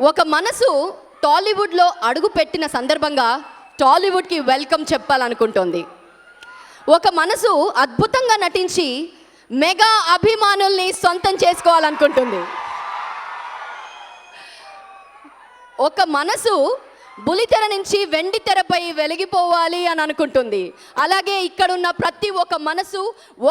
ఒక మనసు టాలీవుడ్లో అడుగు పెట్టిన సందర్భంగా టాలీవుడ్కి వెల్కమ్ చెప్పాలనుకుంటోంది. ఒక మనసు అద్భుతంగా నటించి మెగా అభిమానుల్ని సొంతం చేసుకోవాలనుకుంటుంది. ఒక మనసు బులితెర నుంచి వెండి తెరపై వెలిగిపోవాలి అని అనుకుంటుంది. అలాగే ఇక్కడున్న ప్రతి ఒక్క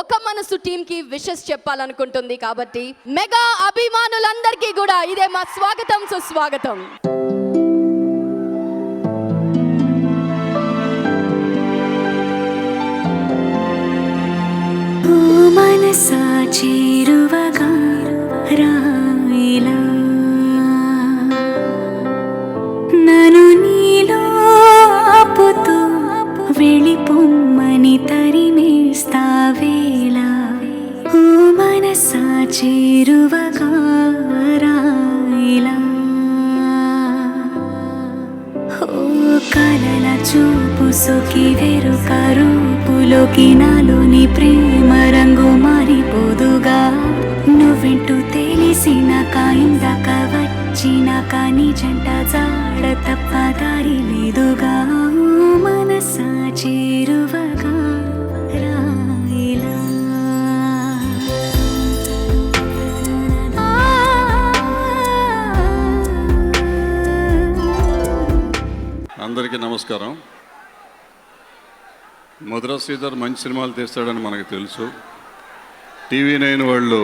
ఒక మనసు టీంకి విషెస్ చెప్పాలనుకుంటుంది. కాబట్టి మెగా అభిమానులందరికీ కూడా ఇదే మా స్వాగతం, సుస్వాగతం. మనసా చేరువగా రాయిలా నన్ను నీలో ఆపుతూ వెళ్ళిపోమ్మని తరిమేస్తావేలా. ఓ మనసా చేరువగా రాయిలా ఓ కలల చూపు సొకి వెరుక రూపులోకి నాలోని ప్రేమ రంగు మారిపోదుగా. నువ్వెంటూ తెలిసినాక ఇందాక వచ్చినాక నీ జంట జాడ తప్ప దారి లేదుగా. మనసా చేరువగా రాయిలా. అందరికీ నమస్కారం. మధుర శ్రీధర్ మంచి సినిమాలు తీస్తాడని మనకు తెలుసు. TV9 వాళ్ళు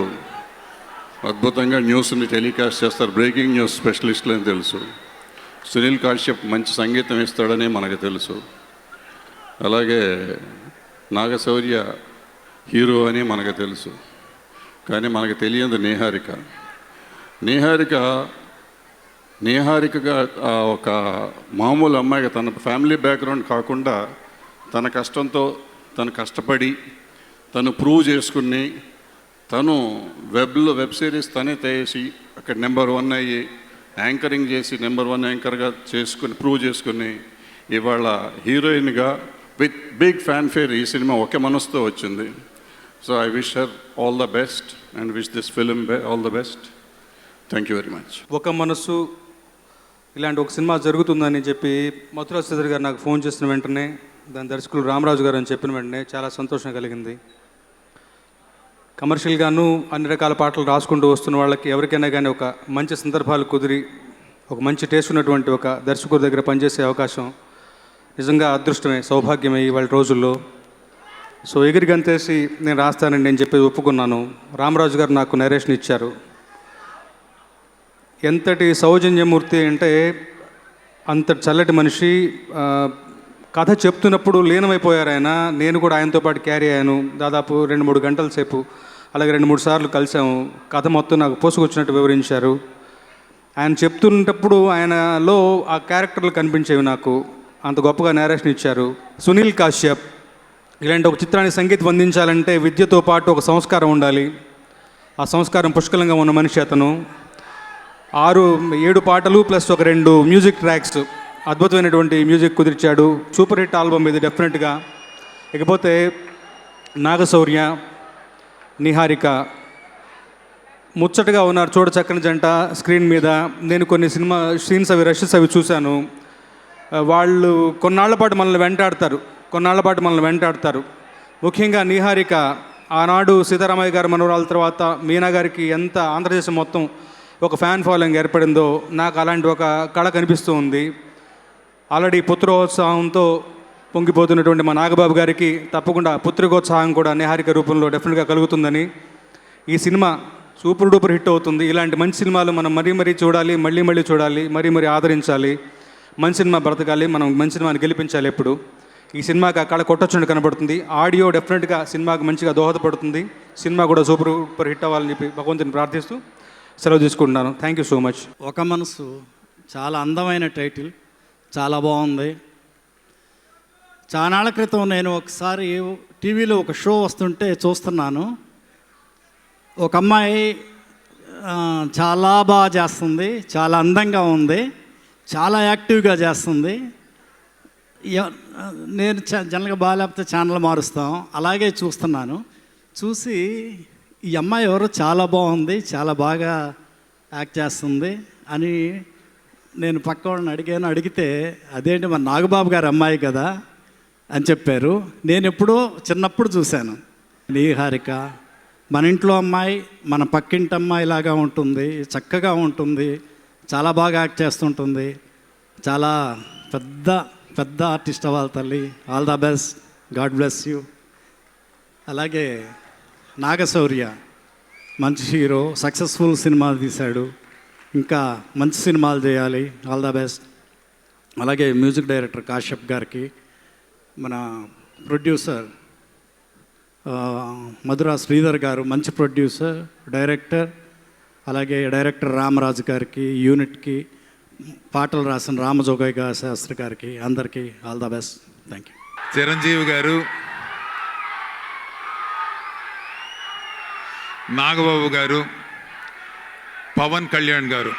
అద్భుతంగా న్యూస్ని టెలికాస్ట్ చేస్తారు, బ్రేకింగ్ న్యూస్ స్పెషలిస్టులు అని తెలుసు. సునీల్ కాశ్యప్ మంచి సంగీతం ఇస్తాడని మనకు తెలుసు. అలాగే నాగశౌర్య హీరో అని మనకు తెలుసు. కానీ మనకు తెలియదు నిహారికగా ఒక మామూలు అమ్మాయిగా తన ఫ్యామిలీ బ్యాక్గ్రౌండ్ కాకుండా తన కష్టంతో తను కష్టపడి తను ప్రూవ్ చేసుకుని తను వెబ్ సిరీస్ తనే చేసి అక్కడ నెంబర్ 1 అయ్యి యాంకరింగ్ చేసి నెంబర్ 1 యాంకర్గా చేసుకుని ప్రూవ్ చేసుకుని ఇవాళ హీరోయిన్గా విత్ బిగ్ ఫ్యాన్ఫేర్ ఈ సినిమా ఒకే మనసుతో వచ్చింది. So I wish her all the best and wish this film all the best. Thank you very much. ఒక మనసు ఇలాంటి ఒక సినిమా జరుగుతుందని చెప్పి మధుర శ్రీధర్ గారు నాకు ఫోన్ చేసిన వెంటనే, దాని దర్శకులు రామరాజు గారు అని చెప్పిన వెంటనే చాలా సంతోషం కలిగింది. కమర్షియల్గాను అన్ని రకాల పాటలు రాసుకుంటూ వస్తున్న వాళ్ళకి ఎవరికైనా కానీ ఒక మంచి సందర్భాలు కుదిరి ఒక మంచి టేస్ట్ ఉన్నటువంటి ఒక దర్శకుడి దగ్గర పనిచేసే అవకాశం నిజంగా అదృష్టమే, సౌభాగ్యమే ఇవాళ రోజుల్లో. సో ఎగిరి గంతేసి నేను రాస్తానని నేను చెప్పి ఒప్పుకున్నాను. రామరాజు గారు నాకు నరేషన్ ఇచ్చారు. ఎంతటి సౌజన్యమూర్తి అంటే అంత చల్లటి మనిషి. కథ చెప్తున్నప్పుడు లీనమైపోయారు ఆయన. నేను కూడా ఆయనతో పాటు క్యారీ అయ్యాను దాదాపు 2-3 గంటల సేపు. అలాగే 2-3 సార్లు కలిసాము. కథ మొత్తం నాకు పోసుకొచ్చినట్టు వివరించారు. ఆయన చెప్తున్నప్పుడు ఆయనలో ఆ క్యారెక్టర్లు కనిపించేవి నాకు. అంత గొప్పగా నేరేషన్ ఇచ్చారు. సునీల్ కాశ్యప్ ఇలాంటి ఒక చిత్రానికి సంగీతం అందించాలంటే విద్యతో పాటు ఒక సంస్కారం ఉండాలి. ఆ సంస్కారం పుష్కలంగా ఉన్న మనిషి అతను. 6-7 పాటలు ప్లస్ ఒక 2 మ్యూజిక్ ట్రాక్స్, అద్భుతమైనటువంటి మ్యూజిక్ కుదిర్చాడు. సూపర్ హిట్ ఆల్బమ్ ఇది డెఫినెట్గా. ఇకపోతే నాగశౌర్య, నిహారిక ముచ్చటగా ఉన్నారు, చూడ చక్కని జంట స్క్రీన్ మీద. నేను కొన్ని సినిమా సీన్స్ రషెస్ చూశాను. వాళ్ళు కొన్నాళ్ల పాటు మనల్ని వెంటాడతారు. ముఖ్యంగా నిహారిక ఆనాడు సీతారామయ్య గారు మనవరాల తర్వాత మీనా గారికి ఎంత ఆంధ్రదేశం మొత్తం ఒక ఫ్యాన్ ఫాలోయింగ్ ఏర్పడిందో నాకు అలాంటి ఒక కళ కనిపిస్తూ ఉంది. ఆల్రెడీ పుత్రోత్సాహంతో పొంగిపోతున్నటువంటి మా నాగబాబు గారికి తప్పకుండా పుత్రికోత్సాహం కూడా నిహారిక రూపంలో డెఫినెట్గా కలుగుతుందని. ఈ సినిమా సూపర్ డూపర్ హిట్ అవుతుంది. ఇలాంటి మంచి సినిమాలు మనం మరీ చూడాలి, మళ్ళీ చూడాలి, మరీ ఆదరించాలి. మంచి సినిమా బ్రతకాలి, మనం మంచి సినిమాని గెలిపించాలి. ఎప్పుడు ఈ సినిమాకి ఆ కళ కొట్టొచ్చుండి కనబడుతుంది. ఆడియో డెఫినెట్గా సినిమాకి మంచిగా దోహదపడుతుంది. సినిమా కూడా సూపర్ డూపర్ హిట్ అవ్వాలని చెప్పి భగవంతుని ప్రార్థిస్తూ సెలవు తీసుకుంటున్నాను. Thank you so much. ఒక మనసు చాలా అందమైన టైటిల్, చాలా బాగుంది. చానాళ్ళ క్రితం నేను ఒకసారి టీవీలో ఒక షో వస్తుంటే చూస్తున్నాను. ఒక అమ్మాయి చాలా బాగా చేస్తుంది, చాలా అందంగా ఉంది, చాలా యాక్టివ్గా చేస్తుంది. నేను జనరల్గా బాగాలేకపోతే ఛానల్ మారుస్తాం, అలాగే చూస్తున్నాను. చూసి ఈ అమ్మాయి ఎవరో చాలా బాగుంది, చాలా బాగా యాక్ట్ చేస్తుంది అని నేను పక్క వాళ్ళని అడిగితే అదేంటి మన నాగబాబు గారి అమ్మాయి కదా అని చెప్పారు. నేను ఎప్పుడో చిన్నప్పుడు చూశాను. నీహారిక మన ఇంట్లో అమ్మాయి, మన పక్కింటి అమ్మాయి లాగా ఉంటుంది, చక్కగా ఉంటుంది, చాలా బాగా యాక్ట్ చేస్తుంటుంది, చాలా పెద్ద పెద్ద ఆర్టిస్ట్ అవ్వాలి తల్లి. All the best, God bless you. అలాగే నాగశౌర్య మంచి హీరో, సక్సెస్ఫుల్ సినిమాలు తీశాడు, ఇంకా మంచి సినిమాలు చేయాలి, ఆల్ ద బెస్ట్. అలాగే మ్యూజిక్ డైరెక్టర్ కాశ్యప్ గారికి, మన ప్రొడ్యూసర్ మధురా శ్రీధర్ గారు మంచి ప్రొడ్యూసర్ డైరెక్టర్, అలాగే డైరెక్టర్ రామరాజు గారికి, యూనిట్కి పాటలు రాసిన రామజోగయ్య శాస్త్రి గారికి, అందరికీ all the best. Thank you. Chiranjeevi గారు, నాగబాబు గారు, పవన్ కళ్యాణ్ గారు,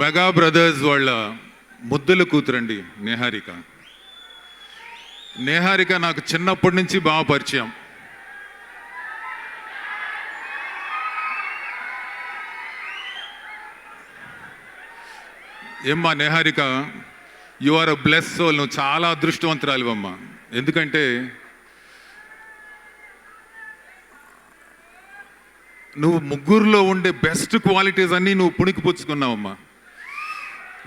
మెగా బ్రదర్స్ వాళ్ళ ముద్దుల కూతురండి నేహారిక. నేహారిక నాకు చిన్నప్పటి నుంచి బాగా పరిచయం. ఏమ్మా Niharika, you are a bless soul. నువ్వు చాలా అదృష్టవంతురాలివమ్మా. ఎందుకంటే నువ్వు ముగ్గురులో ఉండే బెస్ట్ క్వాలిటీస్ అన్నీ నువ్వు పుణికిపుచ్చుకున్నావమ్మా.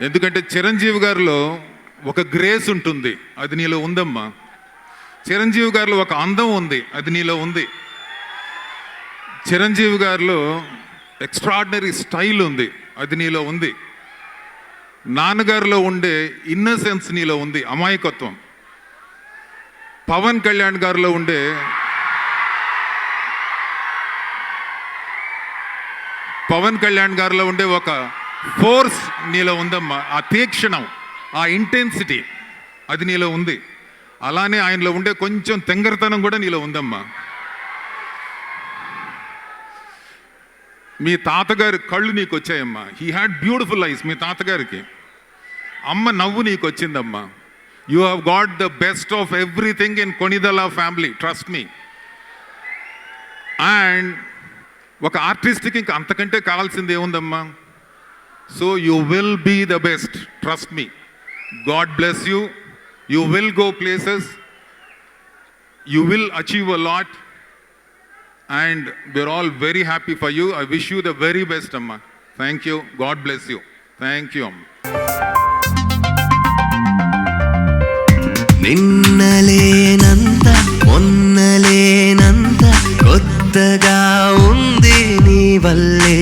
ఎందుకంటే చిరంజీవి గారిలో ఒక గ్రేస్ ఉంటుంది, అది నీలో ఉందమ్మా. చిరంజీవి గారిలో ఒక అందం ఉంది, అది నీలో ఉంది. చిరంజీవి గారిలో ఎక్స్ట్రాడినరీ స్టైల్ ఉంది, అది నీలో ఉంది. నాన్నగారిలో ఉండే ఇన్నసెన్స్ నీలో ఉంది, అమాయకత్వం. పవన్ కళ్యాణ్ గారిలో ఉండే ఒక ఫోర్స్ నీలో ఉందమ్మా. ఆ తీక్షణం, ఆ ఇంటెన్సిటీ అది నీలో ఉంది. అలానే ఆయనలో ఉండే కొంచెం తెంగరతనం కూడా నీలో ఉందమ్మా. మీ తాతగారి కళ్ళు నీకు వచ్చాయమ్మా. He had beautiful eyes. మీ తాతగారికి అమ్మ నవ్వు నీకు వచ్చిందమ్మా. You have got the best of everything in Konidela family, trust me. And ఒక ఆర్టిస్ట్కి ఇంకా అంతకంటే కావాల్సింది ఏముందమ్మా? So you will be the best, trust me. God bless you. You will go places, you will achieve a lot, and we're all very happy for you. I wish you the very best, amma. Thank you. God bless you. Thank you, amma. నిన్నలేనంత మొన్నలేనంత కొత్తగా ఉంది నీ వల్లే.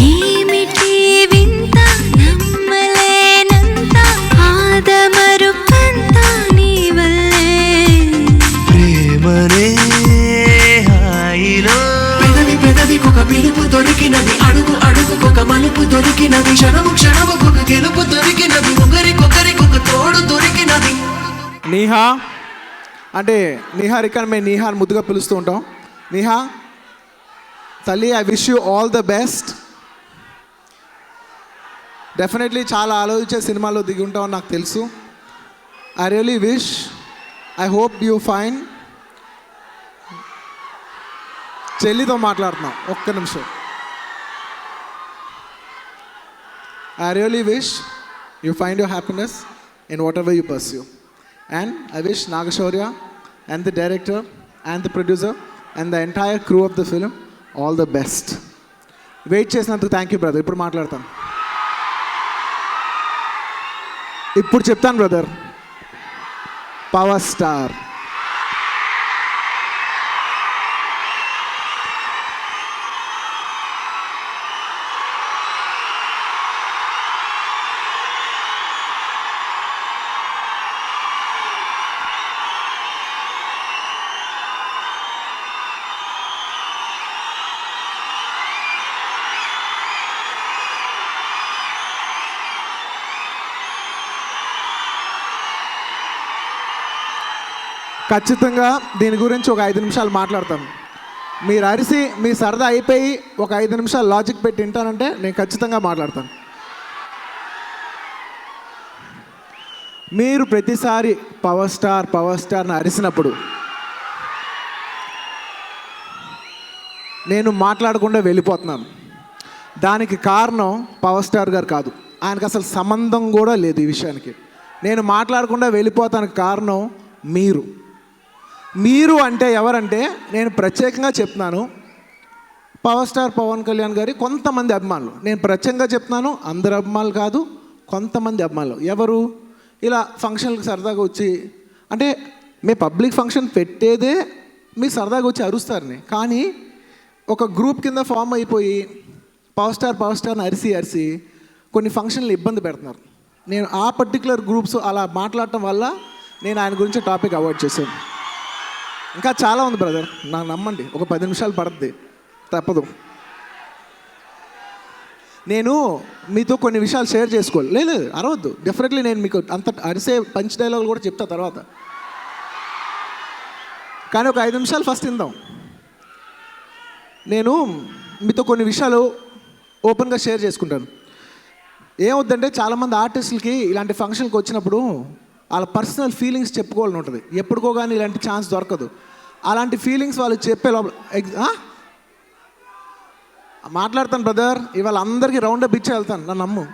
ఏమిటి వింత నమ్మలేనంత ఆదమరుకంత నీ వల్లే. ప్రేమనే హాయిలో పెదవి పెదవికొక పిలుపు దొరికినది, అడుగు అడుగుకొక మలుపు దొరికినది, క్షణము క్షణముకొక గెలుపు దొరికినది, ఒకరికొకరికొక తోడు దొరికినది. నీహా అంటే నిహారిక, మేము నీహాని ముద్దుగా పిలుస్తూ ఉంటాం. నీహా తల్లి, I wish you all the best. Definitely చాలా ఆలోచించే సినిమాలో దిగి ఉంటామని నాకు తెలుసు. I really wish, I hope you fine. చెల్లితో మాట్లాడుతున్నాం, ఒక్క నిమిషం. I really wish you find your happiness in what ever you pursue. And I wish Nagashaurya and the director and the producer and the entire crew of the film all the best. Wait చేసినందుకు thank you brother. ఇప్పుడు మాట్లాడతాను, ఇప్పుడు చెప్తాను brother. Power star ఖచ్చితంగా దీని గురించి ఒక 5 నిమిషాలు మాట్లాడతాను. మీరు అరిసి మీ సరదా అయిపోయి ఒక 5 నిమిషాలు లాజిక్ పెట్టి వింటానంటే నేను ఖచ్చితంగా మాట్లాడతాను. మీరు ప్రతిసారి పవర్ స్టార్ని అరిసినప్పుడు నేను మాట్లాడకుండా వెళ్ళిపోతున్నాను. దానికి కారణం పవర్ స్టార్ గారు కాదు. ఆయనకు అసలు సంబంధం కూడా లేదు ఈ విషయానికి. నేను మాట్లాడకుండా వెళ్ళిపోతానికి కారణం మీరు అంటే ఎవరంటే, నేను ప్రత్యేకంగా చెప్తున్నాను, పవర్ స్టార్ పవన్ కళ్యాణ్ గారి కొంతమంది అభిమానులు. నేను ప్రత్యేకంగా చెప్తున్నాను, అందరు అభిమానులు కాదు, కొంతమంది అభిమానులు. ఎవరు ఇలా ఫంక్షన్లకు సరదాగా వచ్చి, అంటే మీ పబ్లిక్ ఫంక్షన్ పెట్టేదే మీరు సరదాగా వచ్చి అరుస్తారని, కానీ ఒక గ్రూప్ కింద ఫామ్ అయిపోయి పవర్ స్టార్ని అరిసి కొన్ని ఫంక్షన్లు ఇబ్బంది పెడుతున్నారు. నేను ఆ పర్టికులర్ గ్రూప్స్ అలా మాట్లాడటం వల్ల నేను ఆయన గురించి టాపిక్ అవాయిడ్ చేశాను. ఇంకా చాలా ఉంది బ్రదర్, నాకు నమ్మండి, ఒక 10 నిమిషాలు పడుతుంది, తప్పదు. నేను మీతో కొన్ని విషయాలు షేర్ చేసుకోవాలి. లేదు అరవద్దు, డెఫినెట్లీ నేను మీకు అంత అరిసే పంచ్ డైలాగులు కూడా చెప్తా తర్వాత, కానీ ఒక 5 నిమిషాలు ఫస్ట్ ఇందాం. నేను మీతో కొన్ని విషయాలు ఓపెన్గా షేర్ చేసుకుంటాను. ఏమవుద్దంటే, చాలామంది ఆర్టిస్టులకి ఇలాంటి ఫంక్షన్కి వచ్చినప్పుడు వాళ్ళ పర్సనల్ ఫీలింగ్స్ చెప్పుకోవాలని ఉంటుంది. ఎప్పుడుకో కానీ ఇలాంటి ఛాన్స్ దొరకదు. అలాంటి ఫీలింగ్స్ వాళ్ళు చెప్పే లోపల మాట్లాడతాను బ్రదర్, ఇవాళ అందరికీ రౌండప్ ఇచ్చి వెళ్తాను, నన్ను నమ్ము.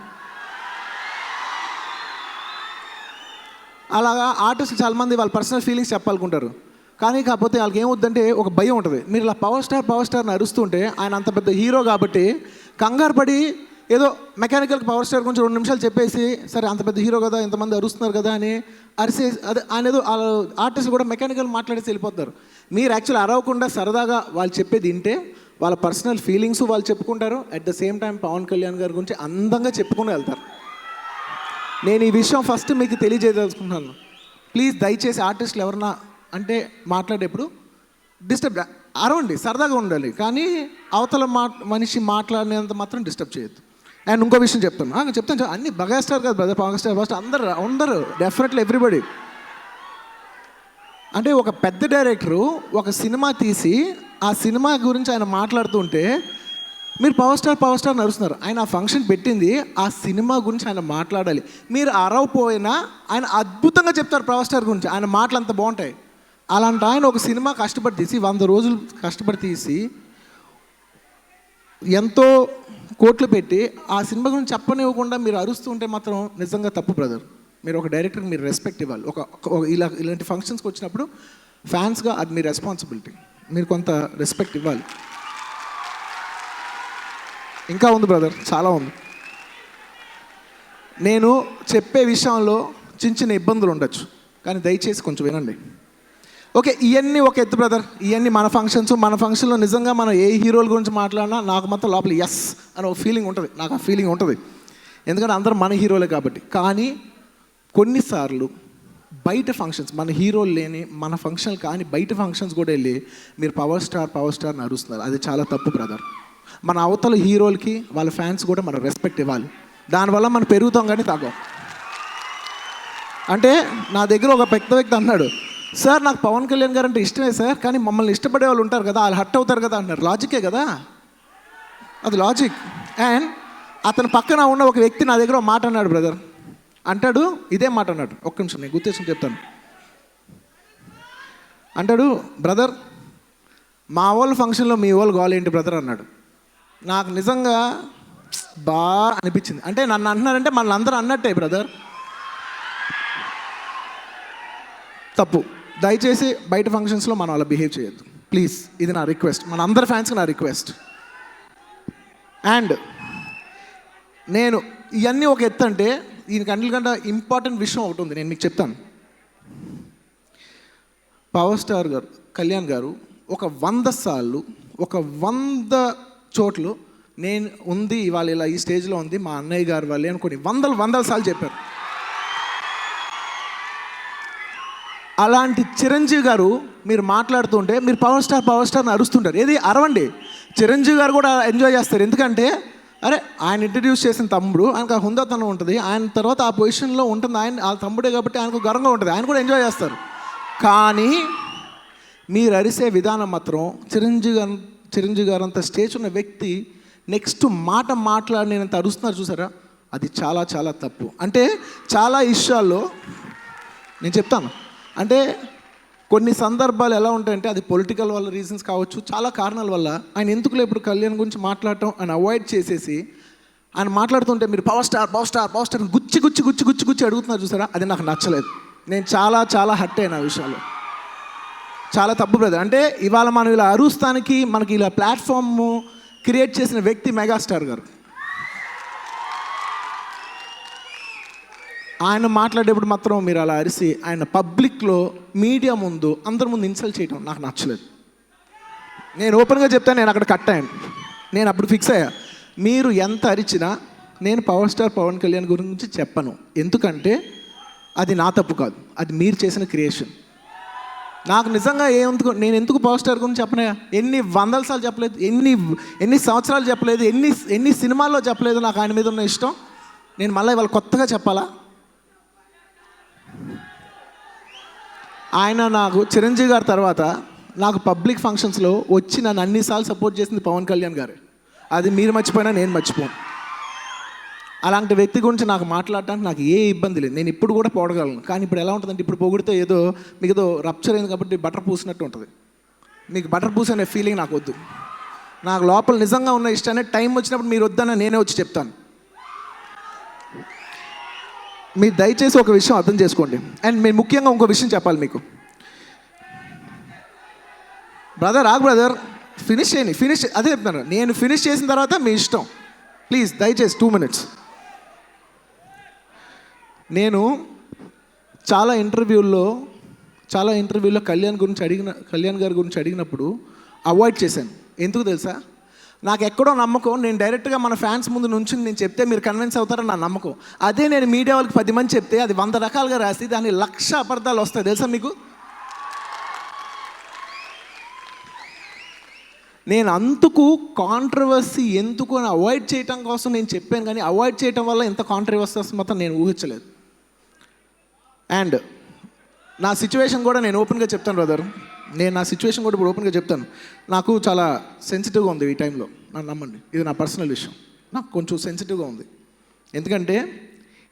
అలాగా ఆర్టిస్టులు చాలామంది వాళ్ళ పర్సనల్ ఫీలింగ్స్ చెప్పాలనుకుంటారు, కానీ కాకపోతే వాళ్ళకి ఏమవుద్దంటే ఒక భయం ఉంటుంది. మీరు ఇలా పవర్ స్టార్ని అరుస్తుంటే, ఆయన అంత పెద్ద హీరో కాబట్టి కంగారు పడి ఏదో మెకానికల్ పవర్ స్టార్ గురించి 2 నిమిషాలు చెప్పేసి, సరే అంత పెద్ద హీరో కదా, ఇంతమంది అరుస్తున్నారు కదా అని అరిసే, అదే ఆయన ఏదో ఆర్టిస్ట్ కూడా మెకానికల్ మాట్లాడేసి వెళ్ళిపోతారు. మీరు యాక్చువల్ అరవకుండా సరదాగా వాళ్ళు చెప్పేది వింటే వాళ్ళ పర్సనల్ ఫీలింగ్స్ వాళ్ళు చెప్పుకుంటారు, at the same time Pawan Kalyan గారి గురించి అందంగా చెప్పుకుని వెళ్తారు. నేను ఈ విషయం ఫస్ట్ మీకు తెలియజేయదలుచుకుంటున్నాను. ప్లీజ్ దయచేసి ఆర్టిస్టులు ఎవరన్నా అంటే మాట్లాడేప్పుడు డిస్టర్బ్ అరవండి, సరదాగా ఉండాలి, కానీ అవతల మనిషి మాట్లాడినంత మాత్రం డిస్టర్బ్ చేయొద్దు. అండ్ ఇంకో విషయం చెప్తాను, అన్ని మెగాస్టార్ కాదు బ్రదర్, పవర్ స్టార్ అందరూ డెఫినెట్లీ ఎవ్రీబడి. అంటే ఒక పెద్ద డైరెక్టరు ఒక సినిమా తీసి ఆ సినిమా గురించి ఆయన మాట్లాడుతుంటే మీరు పవర్ స్టార్ నడుస్తున్నారు. ఆయన ఆ ఫంక్షన్ పెట్టింది ఆ సినిమా గురించి ఆయన మాట్లాడాలి. మీరు అరవపోయినా ఆయన అద్భుతంగా చెప్తారు పవర్ స్టార్ గురించి, ఆయన మాటలు అంత బాగుంటాయి. అలాంటి ఆయన ఒక సినిమా కష్టపడి తీసి 100 రోజులు కష్టపడి తీసి ఎంతో కోట్లు పెట్టి ఆ సినిమా గురించి చెప్పనివ్వకుండా మీరు అరుస్తుంటే మాత్రం నిజంగా తప్పు బ్రదర్. మీరు ఒక డైరెక్టర్కి మీరు రెస్పెక్ట్ ఇవ్వాలి. ఇలాంటి ఫంక్షన్స్కి వచ్చినప్పుడు ఫ్యాన్స్గా అది మీ రెస్పాన్సిబిలిటీ, మీరు కొంత రెస్పెక్ట్ ఇవ్వాలి. ఇంకా ఉంది బ్రదర్, చాలా ఉంది. నేను చెప్పే విషయంలో చిన్న ఇబ్బందులు ఉండొచ్చు, కానీ దయచేసి కొంచెం వినండి. ఓకే, ఇవన్నీ ఒక ఎత్తు బ్రదర్, ఇవన్నీ మన ఫంక్షన్లో నిజంగా మనం ఏ హీరోల గురించి మాట్లాడినా నాకు మాత్రం లోపల ఎస్ అని ఒక ఫీలింగ్ ఉంటుంది, నాకు ఆ ఫీలింగ్ ఉంటుంది, ఎందుకంటే అందరూ మన హీరోలే కాబట్టి. కానీ కొన్నిసార్లు బయట ఫంక్షన్స్, మన హీరోలు లేని మన ఫంక్షన్లు కానీ బయట ఫంక్షన్స్ కూడా వెళ్ళి మీరు పవర్ స్టార్ని అరుస్తున్నారు, అది చాలా తప్పు బ్రదర్. మన అవతల హీరోలకి వాళ్ళ ఫ్యాన్స్ కూడా మనం రెస్పెక్ట్ ఇవ్వాలి. దానివల్ల మనం పెరుగుతాం కానీ తగ్గం. అంటే నా దగ్గర ఒక పెద్ద వ్యక్తి అన్నాడు, సార్ నాకు పవన్ కళ్యాణ్ గారు అంటే ఇష్టమే సార్, కానీ మమ్మల్ని ఇష్టపడే వాళ్ళు ఉంటారు కదా, వాళ్ళు హర్ట్ అవుతారు కదా అన్నారు. లాజికే కదా, అది లాజిక్. అండ్ అతని పక్కన ఉన్న ఒక వ్యక్తి నా దగ్గర ఒక మాట అన్నాడు బ్రదర్, అంటాడు ఇదే మాట అన్నాడు, ఒక్క నిమిషం నేను గుర్తేసుకుని చెప్తాను. అంటాడు, బ్రదర్ మా వాళ్ళ ఫంక్షన్లో మీ వాళ్ళు గోల్ ఏంటి బ్రదర్ అన్నాడు. నాకు నిజంగా బాగా అనిపించింది. అంటే నన్ను అంటున్నారంటే మన అందరూ అన్నట్టే బ్రదర్, తప్పు. దయచేసి బయట ఫంక్షన్స్లో మనం అలా బిహేవ్ చేయొద్దు ప్లీజ్, ఇది నా రిక్వెస్ట్, మన అందరి ఫ్యాన్స్కి నా రిక్వెస్ట్. అండ్ నేను ఇవన్నీ ఒక ఎత్తు అంటే దీనికి అన్నిటికంటే ఇంపార్టెంట్ విషయం ఒకటి ఉంది, నేను మీకు చెప్తాను. పవర్ స్టార్ గారు కళ్యాణ్ గారు ఒక 100 సార్లు 100 చోట్లు నేను ఉంది ఇవాళ ఇలా ఈ స్టేజ్లో ఉంది మా అన్నయ్య గారు వాళ్ళే అనుకుని వందల సార్లు చెప్పారు. అలాంటి చిరంజీవి గారు మీరు మాట్లాడుతుంటే మీరు పవర్ స్టార్ని అరుస్తుంటారు. ఏది అరవండి, చిరంజీవి గారు కూడా ఎంజాయ్ చేస్తారు, ఎందుకంటే అరే ఆయన ఇంట్రడ్యూస్ చేసిన తమ్ముడు, ఆయనకు ఆ హుందాతనం ఉంటుంది, ఆయన తర్వాత ఆ పొజిషన్లో ఉంటుంది, ఆయన ఆ తమ్ముడే కాబట్టి ఆయనకు గర్వంగా ఉంటుంది, ఆయన కూడా ఎంజాయ్ చేస్తారు. కానీ మీరు అరిసే విధానం మాత్రం చిరంజీవి గారు అంత స్టేజ్ ఉన్న వ్యక్తి నెక్స్ట్ మాట్లాడినంత అరుస్తున్నారు చూసారా, అది చాలా చాలా తప్పు. అంటే చాలా విషయాల్లో నేను చెప్తాను, అంటే కొన్ని సందర్భాలు ఎలా ఉంటాయంటే అది పొలిటికల్ వల్ల రీజన్స్ కావచ్చు, చాలా కారణాల వల్ల ఆయన ఎందుకులే ఇప్పుడు కళ్యాణ్ గురించి మాట్లాడటం ఆయన అవాయిడ్ చేసేసి ఆయన మాట్లాడుతుంటే మీరు power star power star power star గుచ్చి గుచ్చి గుచ్చి గుచ్చి గుచ్చి అడుగుతున్నారు చూసారా, అది నాకు నచ్చలేదు. నేను చాలా చాలా హర్ట్ అయిన విషయాలు, చాలా తప్పు బ్రదర్. అంటే ఇవాళ మనం ఇలా అరుస్తానికి మనకి ఇలా ప్లాట్ఫామ్ క్రియేట్ చేసిన వ్యక్తి మెగాస్టార్ గారు. ఆయన మాట్లాడేప్పుడు మాత్రం మీరు అలా అరిసి ఆయన పబ్లిక్లో మీడియా ముందు అందరి ముందు ఇన్సల్ట్ చేయడం నాకు నచ్చలేదు. నేను ఓపెన్గా చెప్తాను, నేను అక్కడ కట్ అయ్యాను. నేను అప్పుడు ఫిక్స్ అయ్యా, మీరు ఎంత అరిచినా నేను పవర్ స్టార్ పవన్ కళ్యాణ్ గురించి చెప్పను, ఎందుకంటే అది నా తప్పు కాదు, అది మీరు చేసిన క్రియేషన్. నాకు నిజంగా నేను ఎందుకు పవర్ స్టార్ గురించి చెప్పనయా? ఎన్ని వందల సార్లు చెప్పలేదు, ఎన్ని సంవత్సరాలు చెప్పలేదు, ఎన్ని సినిమాల్లో చెప్పలేదు నాకు ఆయన మీద ఉన్న ఇష్టం. నేను మళ్ళీ ఇవాళ కొత్తగా చెప్పాలా? ఆయన నాకు చిరంజీవి గారి తర్వాత నాకు పబ్లిక్ ఫంక్షన్స్లో వచ్చి నన్ను అన్నిసార్లు సపోర్ట్ చేసింది పవన్ కళ్యాణ్ గారు. అది మీరు మర్చిపోయినా నేను మర్చిపోను. అలాంటి వ్యక్తి గురించి నాకు మాట్లాడటానికి నాకు ఏ ఇబ్బంది లేదు, నేను ఇప్పుడు కూడా పోడగలను. కానీ ఇప్పుడు ఎలా ఉంటుందంటే ఇప్పుడు పొగిడితే ఏదో మీకు ఏదో రప్చర్ అయింది కాబట్టి బటర్ పూసినట్టు ఉంటుంది. మీకు బటర్ పూసి అనే ఫీలింగ్ నాకు వద్దు. నాకు లోపల నిజంగా ఉన్న ఇష్టాన్ని టైం వచ్చినప్పుడు మీరు వద్దన్న నేనే వచ్చి చెప్తాను. మీరు దయచేసి ఒక విషయం అర్థం చేసుకోండి. అండ్ మీరు ముఖ్యంగా ఇంకో విషయం చెప్పాలి మీకు. బ్రదర్ బ్రదర్ ఫినిష్ చేయండి, అదే చెప్తాను. నేను ఫినిష్ చేసిన తర్వాత మీ ఇష్టం, ప్లీజ్ దయచేసి 2 minutes. నేను చాలా ఇంటర్వ్యూల్లో కళ్యాణ్ గారి గురించి అడిగినప్పుడు అవాయిడ్ చేశాను. ఎందుకు తెలుసా? నాకు ఎక్కడో నమ్మకం, నేను డైరెక్ట్గా మన ఫ్యాన్స్ ముందు నుంచి నేను చెప్తే మీరు కన్విన్స్ అవుతారని నా నమ్మకం. అదే నేను మీడియా వాళ్ళకి 10 మంది చెప్తే అది 100 రకాలుగా రాసి దాన్ని 1,00,000 అబద్ధాలు వస్తాయి తెలుసా మీకు? నేను అందుకు కాంట్రవర్సీ ఎందుకు అని అవాయిడ్ చేయటం కోసం నేను చెప్పాను, కానీ అవాయిడ్ చేయటం వల్ల ఎంత కాంట్రవర్సీ వస్తుంది మాత్రం నేను ఊహించలేదు. అండ్ నా సిచ్యువేషన్ కూడా నేను ఓపెన్గా చెప్తాను బ్రదర్, నేను నా సిచ్యువేషన్ కూడా ఇప్పుడు ఓపెన్గా చెప్తాను. నాకు చాలా సెన్సిటివ్గా ఉంది ఈ టైంలో, నన్ను నమ్మండి, ఇది నా పర్సనల్ విషయం. నాకు కొంచెం సెన్సిటివ్గా ఉంది, ఎందుకంటే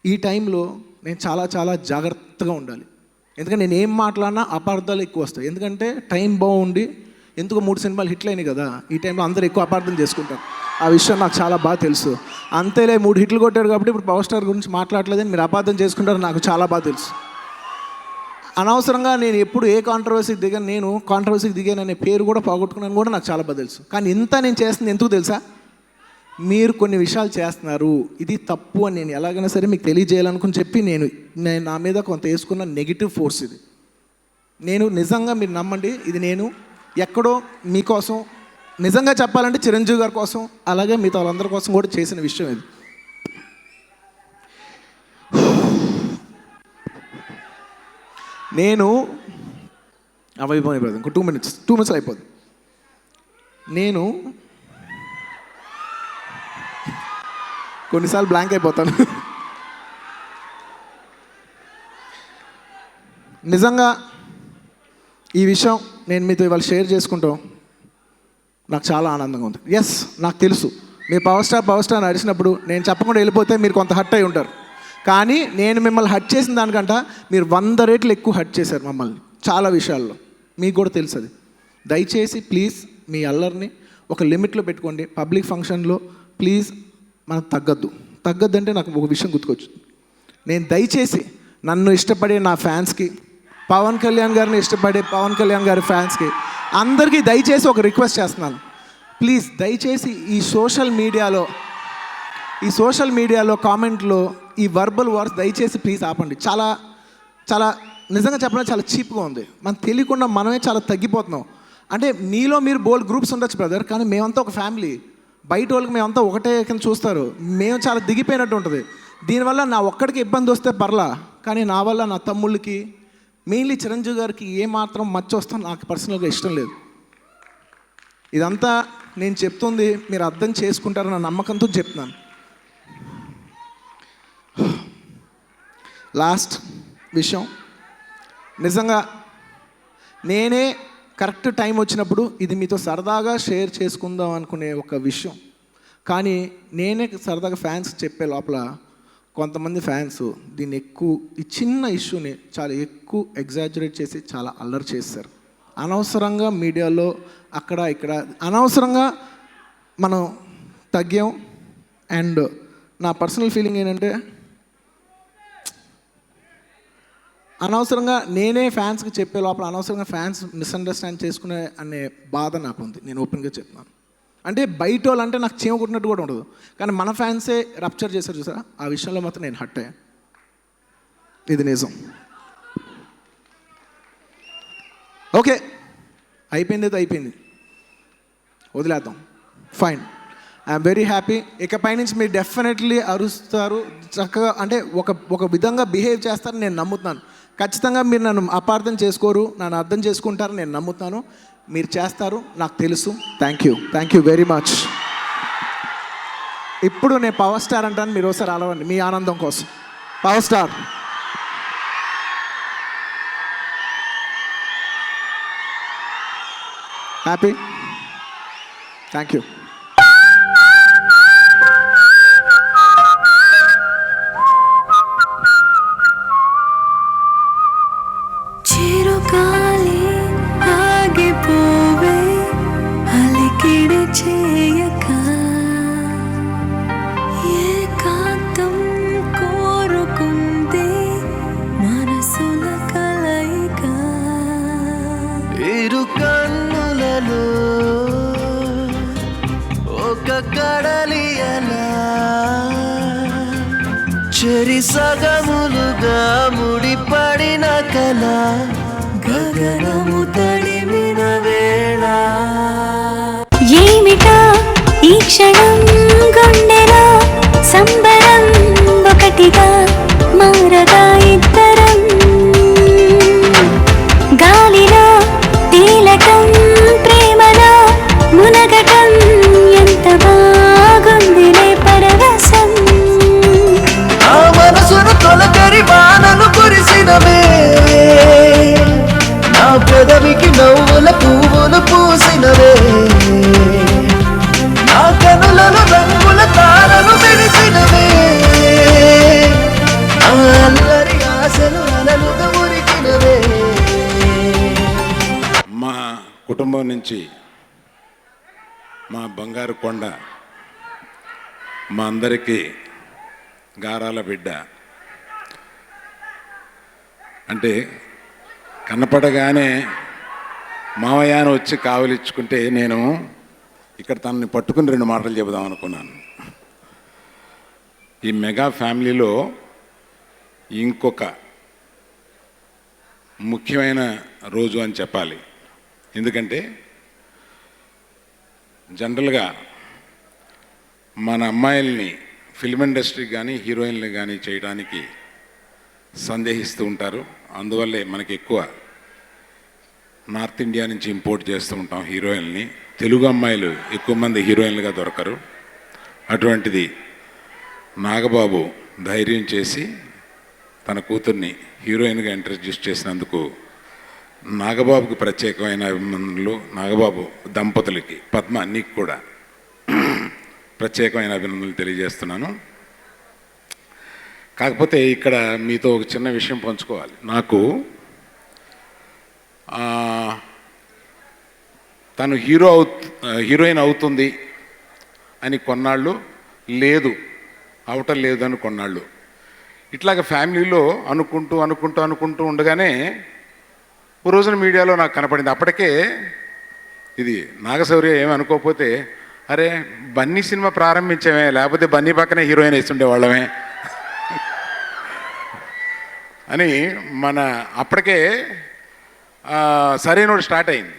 ఈ టైంలో నేను చాలా చాలా జాగ్రత్తగా ఉండాలి. ఎందుకంటే నేను ఏం మాట్లాడినా అపార్థాలు ఎక్కువ వస్తాయి. ఎందుకంటే టైం బాగుండి ఎందుకు 3 సినిమాలు హిట్లు అయినాయి కదా, ఈ టైంలో అందరూ ఎక్కువ అపార్థం చేసుకుంటారు. ఆ విషయం నాకు చాలా బాగా తెలుసు. అంతేలే 3 హిట్లు కొట్టాడు కాబట్టి ఇప్పుడు పవర్ స్టార్ గురించి మాట్లాడలేదని మీరు అపార్థం చేసుకుంటారు, నాకు చాలా బాగా తెలుసు. అనవసరంగా నేను ఎప్పుడు ఏ కాంట్రవర్సీకి దిగాను, నేను కాంట్రవర్సీకి దిగాననే పేరు కూడా పోగొట్టుకున్నాను కూడా నాకు చాలా బాగా తెలుసు. కానీ ఇంత నేను చేస్తుంది ఎందుకు తెలుసా? మీరు కొన్ని విషయాలు చేస్తున్నారు, ఇది తప్పు అని నేను ఎలాగైనా సరే మీకు తెలియజేయాలనుకుని చెప్పి నేను నా మీద కొంత వేసుకున్న నెగిటివ్ ఫోర్స్ ఇది. నేను నిజంగా మీరు నమ్మండి, ఇది నేను ఎక్కడో మీకోసం నిజంగా చెప్పాలంటే చిరంజీవి గారి కోసం అలాగే మిగతా వాళ్ళందరి కోసం కూడా చేసిన విషయం ఇది. నేను అవైపోయి బ్రదర్, ఇంకో 2 minutes అయిపోద్ది. నేను కొన్నిసార్లు బ్లాంక్ అయిపోతాను. నిజంగా ఈ విషయం నేను మీతో ఇవాళ షేర్ చేసుకుంటాం, నాకు చాలా ఆనందంగా ఉంది. ఎస్, నాకు తెలుసు మీరు పవర్ స్టార్ అని అరిచినప్పుడు నేను చెప్పకుండా వెళ్ళిపోతే మీరు కొంత హర్ట్ అయి ఉంటారు. కానీ నేను మిమ్మల్ని హర్ట్ చేసిన దానికంటే మీరు 100 రెట్లు ఎక్కువ హర్ట్ చేశారు మమ్మల్ని చాలా విషయాల్లో, మీకు కూడా తెలుసు అది. దయచేసి ప్లీజ్ మీ అల్లరిని ఒక లిమిట్లో పెట్టుకోండి. పబ్లిక్ ఫంక్షన్లో ప్లీజ్ మనకు తగ్గద్దు అంటే నాకు ఒక విషయం గుర్తుకొచ్చు. నేను దయచేసి నన్ను ఇష్టపడే నా ఫ్యాన్స్కి, పవన్ కళ్యాణ్ గారిని ఇష్టపడే పవన్ కళ్యాణ్ గారి ఫ్యాన్స్కి అందరికీ దయచేసి ఒక రిక్వెస్ట్ చేస్తున్నాను. ప్లీజ్ దయచేసి ఈ సోషల్ మీడియాలో కామెంట్లో ఈ వర్బల్ వార్స్ దయచేసి ప్లీజ్ ఆపండి. చాలా చాలా నిజంగా చెప్పడం చాలా చీప్గా ఉంది. మనం తెలియకుండా మనమే చాలా తగ్గిపోతున్నాం. అంటే మీలో మీరు బోల్డ్ గ్రూప్స్ ఉండొచ్చు బ్రదర్, కానీ మేమంతా ఒక ఫ్యామిలీ. బయట వాళ్ళకి మేమంతా ఒకటే కింద చూస్తారు, మేము చాలా దిగిపోయినట్టు ఉంటుంది. దీనివల్ల నా ఒక్కడికి ఇబ్బంది వస్తే పర్లా, కానీ నా వల్ల నా తమ్ముళ్ళకి మెయిన్లీ చిరంజీవి గారికి ఏమాత్రం మచ్చ వస్తాం నాకు పర్సనల్గా ఇష్టం లేదు. ఇదంతా నేను చెప్తుంది మీరు అర్థం చేసుకుంటారన్న నమ్మకంతో చెప్తున్నాను. లాస్ట్ విషయం, నిజంగా నేనే కరెక్ట్ టైం వచ్చినప్పుడు ఇది మీతో సరదాగా షేర్ చేసుకుందాం అనుకునే ఒక విషయం, కానీ నేనే సరదాగా ఫ్యాన్స్ చెప్పే లోపల కొంతమంది ఫ్యాన్స్ దీన్ని ఎక్కువ ఈ చిన్న ఇష్యూని చాలా ఎక్కువ ఎగ్జాజరేట్ చేసి చాలా అల్లరి చేస్తారు. అనవసరంగా మీడియాలో అక్కడ ఇక్కడ అనవసరంగా మనం తగ్గాం. అండ్ నా పర్సనల్ ఫీలింగ్ ఏంటంటే అనవసరంగా నేనే ఫ్యాన్స్కి చెప్పే లోపల అనవసరంగా ఫ్యాన్స్ మిస్అండర్స్టాండ్ చేసుకునే అనే బాధ నాకు ఉంది. నేను ఓపెన్గా చెప్తున్నాను. అంటే బయట వాళ్ళు అంటే నాకు చీమ కుట్టినట్టు కూడా ఉండదు, కానీ మన ఫ్యాన్సే రప్చర్ చేశారు చూసారా, ఆ విషయంలో మాత్రం నేను హట్ అయ్యాను. ఇది నిజం. ఓకే, అయిపోయింది అయితే అయిపోయింది, వదిలేద్దాం, ఫైన్. I'm very happy. ఇకపై నుంచి మీరు డెఫినెట్లీ అరుస్తారు చక్కగా, అంటే ఒక విధంగా బిహేవ్ చేస్తారని నేను నమ్ముతున్నాను. ఖచ్చితంగా మీరు నన్ను అపార్థం చేసుకోరు, నన్ను అర్థం చేసుకుంటారని నేను నమ్ముతున్నాను. మీరు చేస్తారు, నాకు తెలుసు. Thank you very much. ఇప్పుడు నేను పవర్ స్టార్ అంటాను, మీరు ఒకసారి అలవండి మీ ఆనందం కోసం. Power star. Happy. Thank you. చిరుగాలి ఆగిపోవే అలికిడి చేయక, ఏకాంతం కోరుకుంది మనసుల కలయిక. ఇరు కన్నులలో ఒక కడలి అలా చెరి సగములుగా ముడిపడిన కళ గగనము తడిమిన వేళ. ఏమిటా ఈ క్షణం గుండెలో సంబరం, ఒకటిగా మారదా ఇద్దరం. గాలిలో తేలటం, ప్రేమలో మునగటం, ఎంత బాగుందిలే పరవశం. ఆ మనసును తొలకరి వానలు కురిసినవే, నా పెదవికి నవ్వుల పువ్వులు పూసినవే, నా కనులలో రంగుల తారలు మెరిసినవే, నా అల్లరి ఆశలు అలలుగా ఉరికినవే. మా కుటుంబం నుంచి మా బంగారు కొండ, మా అందరికీ గారాల బిడ్డ. అంటే కనపడగానే మావయ్య అని వచ్చి కావలిచ్చుకుంటే నేను ఇక్కడ తనని పట్టుకుని 2 మాటలు చెబుదాం అనుకున్నాను. ఈ మెగా ఫ్యామిలీలో ఇంకొక ముఖ్యమైన రోజు అని చెప్పాలి. ఎందుకంటే జనరల్గా మన అమ్మాయిల్ని ఫిల్మ్ ఇండస్ట్రీ కానీ హీరోయిన్లు కానీ చేయడానికి సందేహిస్తూ ఉంటారు. అందువల్లే మనకి ఎక్కువ నార్త్ ఇండియా నుంచి ఇంపోర్ట్ చేస్తూ ఉంటాం హీరోయిన్ని. తెలుగు అమ్మాయిలు ఎక్కువ మంది హీరోయిన్లుగా దొరకరు. అటువంటిది నాగబాబు ధైర్యం చేసి తన కూతుర్ని హీరోయిన్గా ఇంట్రడ్యూస్ చేసినందుకు నాగబాబుకి ప్రత్యేకమైన అభినందనలు. నాగబాబు దంపతులకి, పద్మ నీకు కూడా ప్రత్యేకమైన అభినందనలు తెలియజేస్తున్నాను. కాకపోతే ఇక్కడ మీతో ఒక చిన్న విషయం పంచుకోవాలి. నాకు తను హీరోయిన్ అవుతుంది అని కొన్నాళ్ళు, లేదు అవటం లేదు అని కొన్నాళ్ళు, ఇట్లాగ ఫ్యామిలీలో అనుకుంటూ ఉండగానే ఓ రోజున మీడియాలో నాకు కనపడింది. అప్పటికే ఇది నాగశౌర్య ఏమి అనుకోకపోతే, అరే బన్నీ సినిమా ప్రారంభించామే, లేకపోతే బన్నీ పక్కనే హీరోయిన్ వేస్తుండే వాళ్ళమే అని మన అప్పటికే సరైనోడు స్టార్ట్ అయింది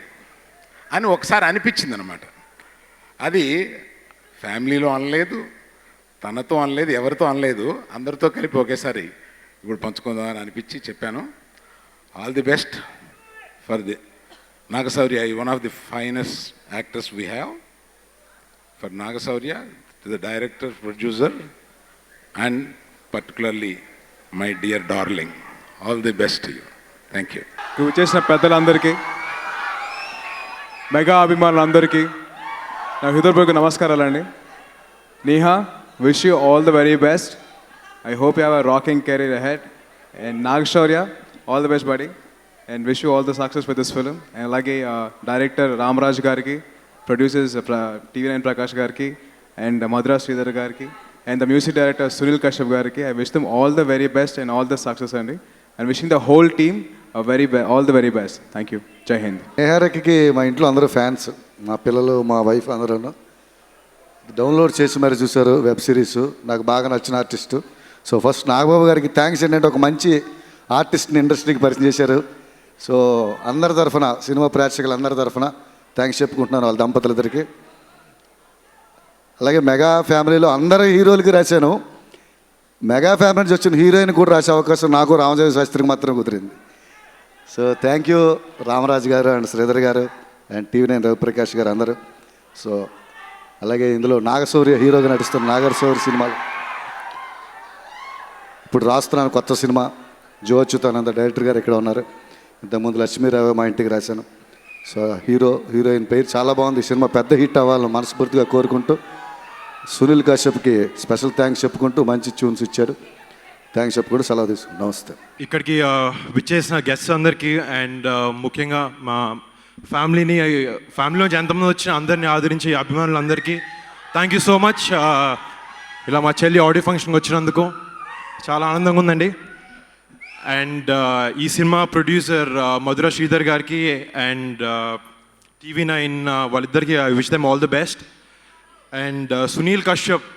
అని ఒకసారి అనిపించింది అనమాట. అది ఫ్యామిలీలో అనలేదు, తనతో అనలేదు, ఎవరితో అనలేదు, అందరితో కలిపి ఒకేసారి ఇప్పుడు పంచుకుందామని అనిపించి చెప్పాను. All the best for the Naga Shaurya, one of the finest actors we have. For Naga Shaurya, to the director, producer and particularly my dear darling, all the best to you. Thank you. నువ్వు చేసిన పెద్దలందరికీ, మెగా అభిమానులందరికీ నా హృదయపూర్వక నమస్కారాలండి. Neha, wish you all the very best. I hope you have a rocking career ahead. And Nagashaurya, all the best, buddy. And wish you all the success with this film. And alage director Ramraj Garki, producers TV9 Prakash Garki, and Madhura Sridhar Garki, and the music director Sunil Kashyap Garki. I wish them all the very best and all the success, Andy. And wishing the whole team all the very best. Thank you. Jai Hind. నిహారికకి మా ఇంట్లో అందరూ fans, మా పిల్లలు, మా wife అందరూ download చేసి మరి చూశారు వెబ్ సిరీస్. నాకు బాగా నచ్చిన ఆర్టిస్టు. సో ఫస్ట్ నాగబాబు గారికి థ్యాంక్స్ ఏంటంటే ఒక మంచి ఆర్టిస్ట్ని ఇండస్ట్రీకి పరిచయం చేశారు. సో అందరి తరఫున, సినిమా ప్రేక్షకులందరి తరఫున థ్యాంక్స్ చెప్పుకుంటున్నాను వాళ్ళ దంపతులిద్దరికి. అలాగే మెగా ఫ్యామిలీలో అందరు హీరోలకి రాశాను. మెగా ఫ్యామిలీ నుంచి వచ్చిన హీరోయిన్ కూడా రాసే అవకాశం నాకు రామజోగి శాస్త్రికి మాత్రం కుదిరింది. సో థ్యాంక్ యూ రామరాజు గారు అండ్ శ్రీధర్ గారు అండ్ TV9 రవిప్రకాష్ గారు అందరూ. సో అలాగే ఇందులో నాగశౌర్య హీరోగా నటిస్తున్న నాగశౌర్య సినిమాలు ఇప్పుడు రాస్తున్నాను కొత్త సినిమా. జో అచ్యుతానంద డైరెక్టర్ గారు ఇక్కడ ఉన్నారు. ఇంతకుముందు లక్ష్మీరావు మా ఇంటికి రాశాను. సో హీరోయిన్ పేరు చాలా బాగుంది. ఈ సినిమా పెద్ద హిట్ అవ్వాలని మనస్ఫూర్తిగా కోరుకుంటూ సునీల్ కశ్యప్కి స్పెషల్ థ్యాంక్స్ చెప్పుకుంటూ మంచి ట్యూన్స్ ఇచ్చారు. థ్యాంక్స్ చెప్పుకుంటూ సెలవు తీసుకుంటాం. నమస్తే. ఇక్కడికి విచ్చేసిన గెస్ట్స్ అందరికీ అండ్ ముఖ్యంగా మా ఫ్యామిలీలోంచి ఎంతమంది వచ్చిన అందరినీ ఆదరించి అభిమానులందరికీ థ్యాంక్ యూ సో మచ్. ఇలా మా చెల్లి ఆడియో ఫంక్షన్కి వచ్చినందుకు చాలా ఆనందంగా ఉందండి. అండ్ ఈ సినిమా ప్రొడ్యూసర్ మధుర శ్రీధర్ గారికి అండ్ TV9 వాళ్ళిద్దరికి I wish them all the best. And Sunil Kashyap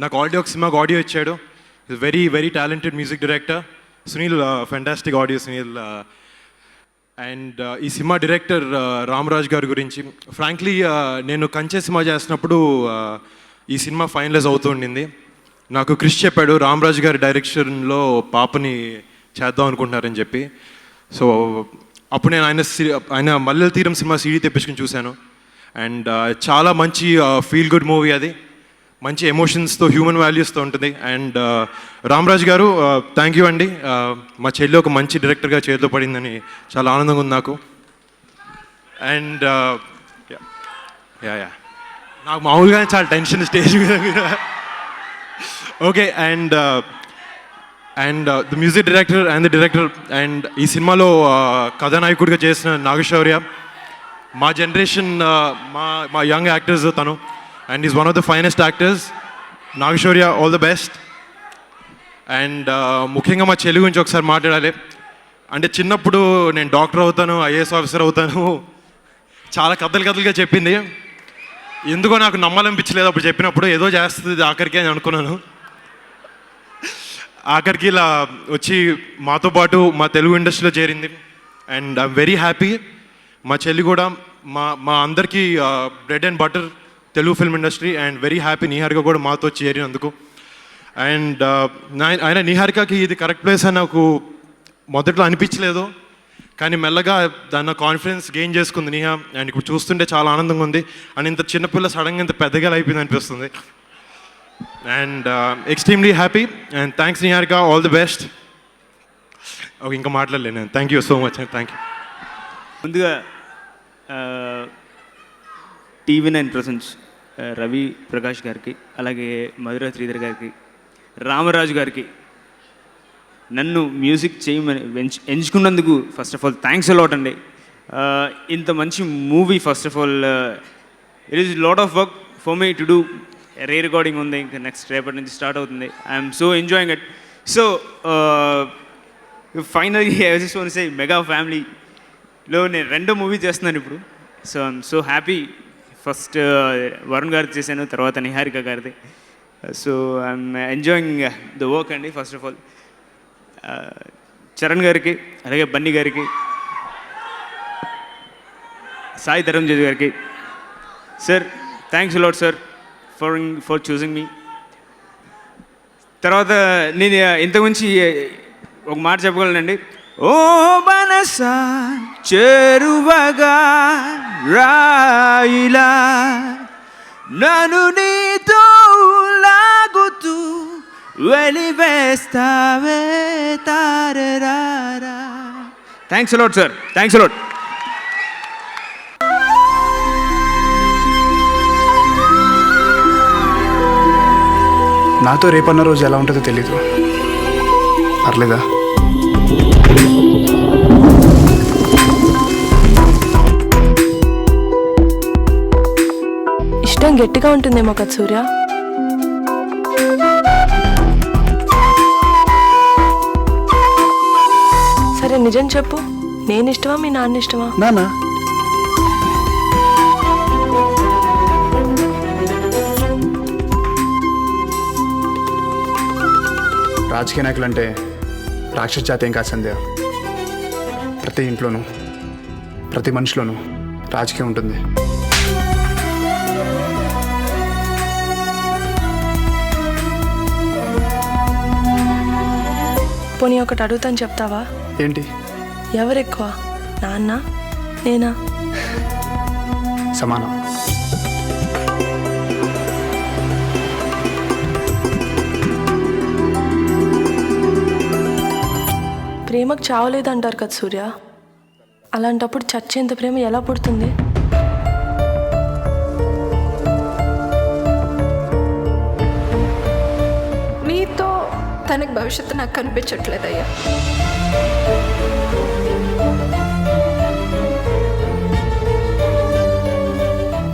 నాకు సినిమాకి ఆడియో ఇచ్చాడు. Very very talented music director Sunil. Fantastic audio Sunil. And ఈ సినిమా డైరెక్టర్ రామరాజ్ గారి గురించి ఫ్రాంక్లీ నేను కంచె సినిమా చేసినప్పుడు ఈ సినిమా ఫైనలైజ్ అవుతూ ఉండింది. నాకు క్రిష్ చెప్పాడు రామరాజ్ గారి డైరెక్షన్లో పాపని చేద్దాం అనుకుంటున్నారని చెప్పి. సో అప్పుడు నేను ఆయన మల్లెల తీరం సినిమా CD తెప్పించుకుని చూశాను. అండ్ చాలా మంచి ఫీల్ గుడ్ మూవీ అది. మంచి ఎమోషన్స్తో హ్యూమన్ వాల్యూస్తో ఉంటుంది. అండ్ రామరాజ్ గారు థ్యాంక్ యూ అండి. మా చెల్లి ఒక మంచి డైరెక్టర్గా చేతిలో పడిందని చాలా ఆనందంగా ఉంది నాకు. అండ్ యా నాకు మామూలుగానే చాలా టెన్షన్ స్టేజ్ మీద. Okay. And the music director and the director and ఈ సినిమాలో కథానాయకుడిగా చేసిన నాగశౌర్య, మా జనరేషన్ మా యంగ్ యాక్టర్స్ తను. And is one of the finest actors. Naga Shaurya all the best. And ముఖ్యంగా మా చెల్లి గురించి ఒకసారి మాట్లాడాలి. అంటే చిన్నప్పుడు నేను డాక్టర్ అవుతాను, IAS ఆఫీసర్ అవుతాను చాలా కథలుగా చెప్పింది. ఎందుకో నాకు నమ్మాలనిపించలేదు అప్పుడు చెప్పినప్పుడు. ఏదో చేస్తుంది ఆఖరికి అని అనుకున్నాను. ఆఖరికి ఇలా వచ్చి మాతో పాటు మా తెలుగు ఇండస్ట్రీలో చేరింది. And I'm very happy. మా చెల్లి కూడా మా అందరికీ bread and butter Telugu film industry. And very happy Niharika కూడా మాతో చేరినందుకు. అండ్ ఆయన నిహారికకి ఇది కరెక్ట్ ప్లేస్ అని నాకు మొదట్లో అనిపించలేదు, కానీ మెల్లగా దాన్ని కాన్ఫిడెన్స్ గెయిన్ చేసుకుంది నిహా. అండ్ ఇప్పుడు చూస్తుంటే చాలా ఆనందంగా ఉంది. అండ్ ఇంత చిన్నపిల్ల సడన్గా ఇంత పెద్దగా అయిపోయింది అనిపిస్తుంది. And extremely happy. And thanks Niharika, all the best. Okay, ఇంకా మాట్లాడలేను నేను. Thank you so much. Thank you. ముందుగా TV9 ప్రజెంట్స్ రవి ప్రకాష్ గారికి, అలాగే మధుర శ్రీధర్ గారికి, రామరాజు గారికి నన్ను మ్యూజిక్ చేయమని ఎంచుకున్నందుకు first of all thanks a lot అండి. ఇంత మంచి movie first of all it is lot of work for me to do. Re recording ఉంది, ఇంకా నెక్స్ట్ రేపటి నుంచి స్టార్ట్ అవుతుంది. I'm so enjoying it. So finally I just want to say mega ఫ్యామిలీలో నేను 2వ మూవీ చేస్తున్నాను ఇప్పుడు. So I'm so happy. First Varun గారికి చేశాను, తర్వాత నిహారిక గారిది. So I'm enjoying the work అండి. ఫస్ట్ ఆఫ్ ఆల్ చరణ్ గారికి, అలాగే బన్నీ గారికి, సాయి ధరంజయ్ గారికి, sir thanks a lot sir for choosing మీ. తర్వాత నేను ఇంతకుమించి ఒక మాట చెప్పగలనండి. ఓ మనసా చెరువగా రాయిలా నన్ను నీతో లాగుతూ వెలివేస్తావే తారరారా. Thanks a lot sir. Thanks a lot. నాతో రేపన్న రోజు ఎలా ఉంటుందో తెలీదు. పర్లేదా? ఇష్టం గట్టిగా ఉంటుందేమో కదా సూర్య. సరే నిజం చెప్పు, నేను ఇష్టమా మీ నాన్న ఇష్టమా? నాన్న. రాజకీయ నాయకులు అంటే రాక్షస జాతి ఏం కాదు సంధ్య. ప్రతి ఇంట్లోనూ ప్రతి మనిషిలోనూ రాజకీయం ఉంటుంది. పోనీ ఒకటి అడుగుతాను, చెప్తావా? ఏంటి? ఎవరు ఎక్కువ, నాన్న నేనా? సమానం. ప్రేమకు చావలేదంటారు కదా సూర్య. అలాంటప్పుడు చచ్చేంత ప్రేమ ఎలా పుడుతుంది? మీతో తనకి భవిష్యత్తు నాకు కనిపించట్లేదయ్యా.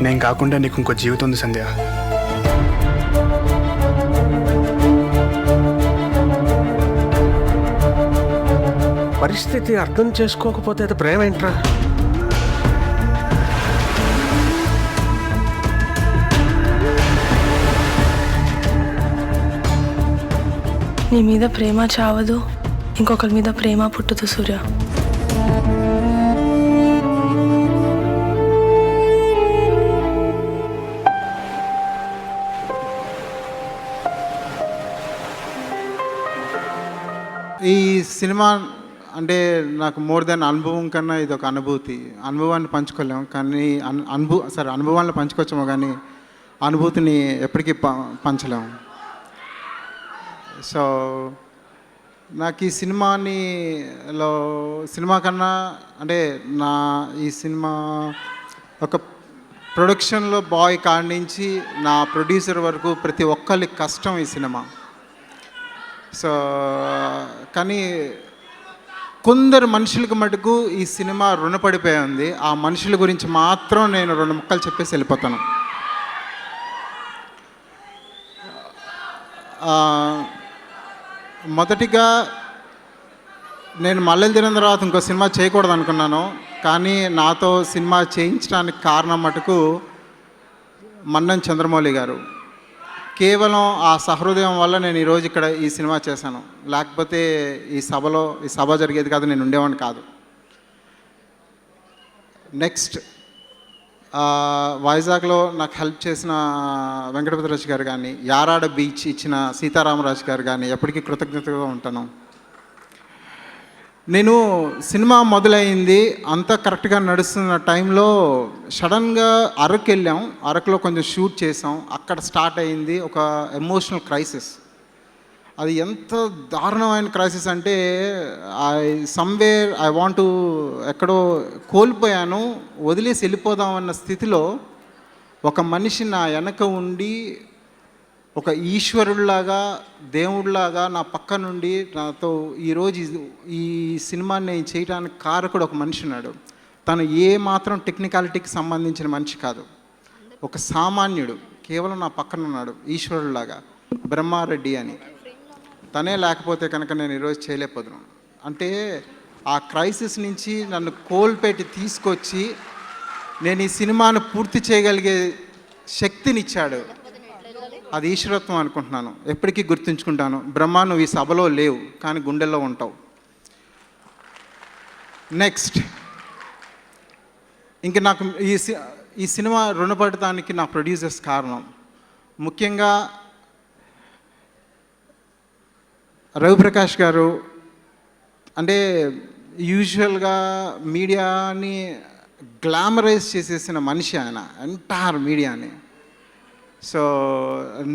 నేను కాకుండా నీకు ఇంకో జీవితం ఉంది సంధ్య. పరిస్థితి అర్థం చేసుకోకపోతే అది ప్రేమ ఏంట్రా? నీ మీద ప్రేమ చావదు, ఇంకొకరి మీద ప్రేమ పుట్టదు సూర్య. ఈ సినిమా అంటే నాకు మోర్ దెన్ అనుభవం కన్నా ఇది ఒక అనుభూతి. అనుభవాన్ని పంచుకోలేము కానీ అనుభవాన్ని పంచుకోవచ్చేమో కానీ అనుభూతిని ఎప్పటికీ పంచలేము. సో నాకు ఈ సినిమా కన్నా అంటే ఈ సినిమా ఒక ప్రొడక్షన్లో బాయ్ కాడి నుంచి నా ప్రొడ్యూసర్ వరకు ప్రతి ఒక్కరి కష్టం ఈ సినిమా. సో కానీ కొందరు మనుషులకు మటుకు ఈ సినిమా రుణపడిపోయి ఉంది. ఆ మనుషుల గురించి మాత్రం నేను 2 ముక్కలు చెప్పేసి వెళ్ళిపోతాను. మొదటిగా నేను మల్లెలు తిరిగిన తర్వాత ఇంకో సినిమా చేయకూడదు అనుకున్నాను. కానీ నాతో సినిమా చేయించడానికి కారణం మటుకు మన్నన్ చంద్రమౌళి గారు. కేవలం ఆ సహృదయం వల్ల నేను ఈరోజు ఇక్కడ ఈ సినిమా చేశాను. లేకపోతే ఈ సభ జరిగేది కాదు, నేను ఉండేవాడిని కాదు. నెక్స్ట్ వైజాగ్లో నాకు హెల్ప్ చేసిన వెంకటపతిరాజు గారు కానీ, యారాడ బీచ్ ఇచ్చిన సీతారామరాజు గారు కానీ ఎప్పటికీ కృతజ్ఞతగా ఉంటాను. నేను సినిమా మొదలైంది అంతా కరెక్ట్గా నడుస్తున్న టైంలో సడన్గా అరకు వెళ్ళాం. అరకులో కొంచెం షూట్ చేసాం. అక్కడ స్టార్ట్ అయింది ఒక ఎమోషనల్ క్రైసిస్. అది ఎంత దారుణమైన క్రైసిస్ అంటే ఐ వాంట్ ఎక్కడో కోల్పోయాను, వదిలేసి వెళ్ళిపోదామన్న స్థితిలో ఒక మనిషి నా వెనక ఉండి ఒక ఈశ్వరుడిలాగా దేవుడిలాగా నా పక్క నుండి నాతో ఈరోజు ఈ సినిమాని నేను చేయడానికి కారకుడు ఒక మనిషి ఉన్నాడు. తను ఏ మాత్రం టెక్నికాలిటీకి సంబంధించిన మనిషి కాదు, ఒక సామాన్యుడు, కేవలం నా పక్కన ఉన్నాడు ఈశ్వరుడిలాగా, బ్రహ్మారెడ్డి అని. తనే లేకపోతే కనుక నేను ఈరోజు చేయలేకపోతున్నాను. అంటే ఆ క్రైసిస్ నుంచి నన్ను కోల్పెట్టి తీసుకొచ్చి నేను ఈ సినిమాను పూర్తి చేయగలిగే శక్తినిచ్చాడు. అది ఈశ్వరత్వం అనుకుంటున్నాను, ఎప్పటికీ గుర్తుంచుకుంటాను. బ్రహ్మ, నువ్వు ఈ సభలో లేవు కానీ గుండెల్లో ఉంటావు. నెక్స్ట్ ఇంక నాకు ఈ సినిమా రుణపడటానికి నా ప్రొడ్యూసర్స్ కారణం. ముఖ్యంగా రవిప్రకాష్ గారు. అంటే యూజువల్గా మీడియాని గ్లామరైజ్ చేసేసిన మనిషి ఆయన, ఎంటైర్ మీడియాని. So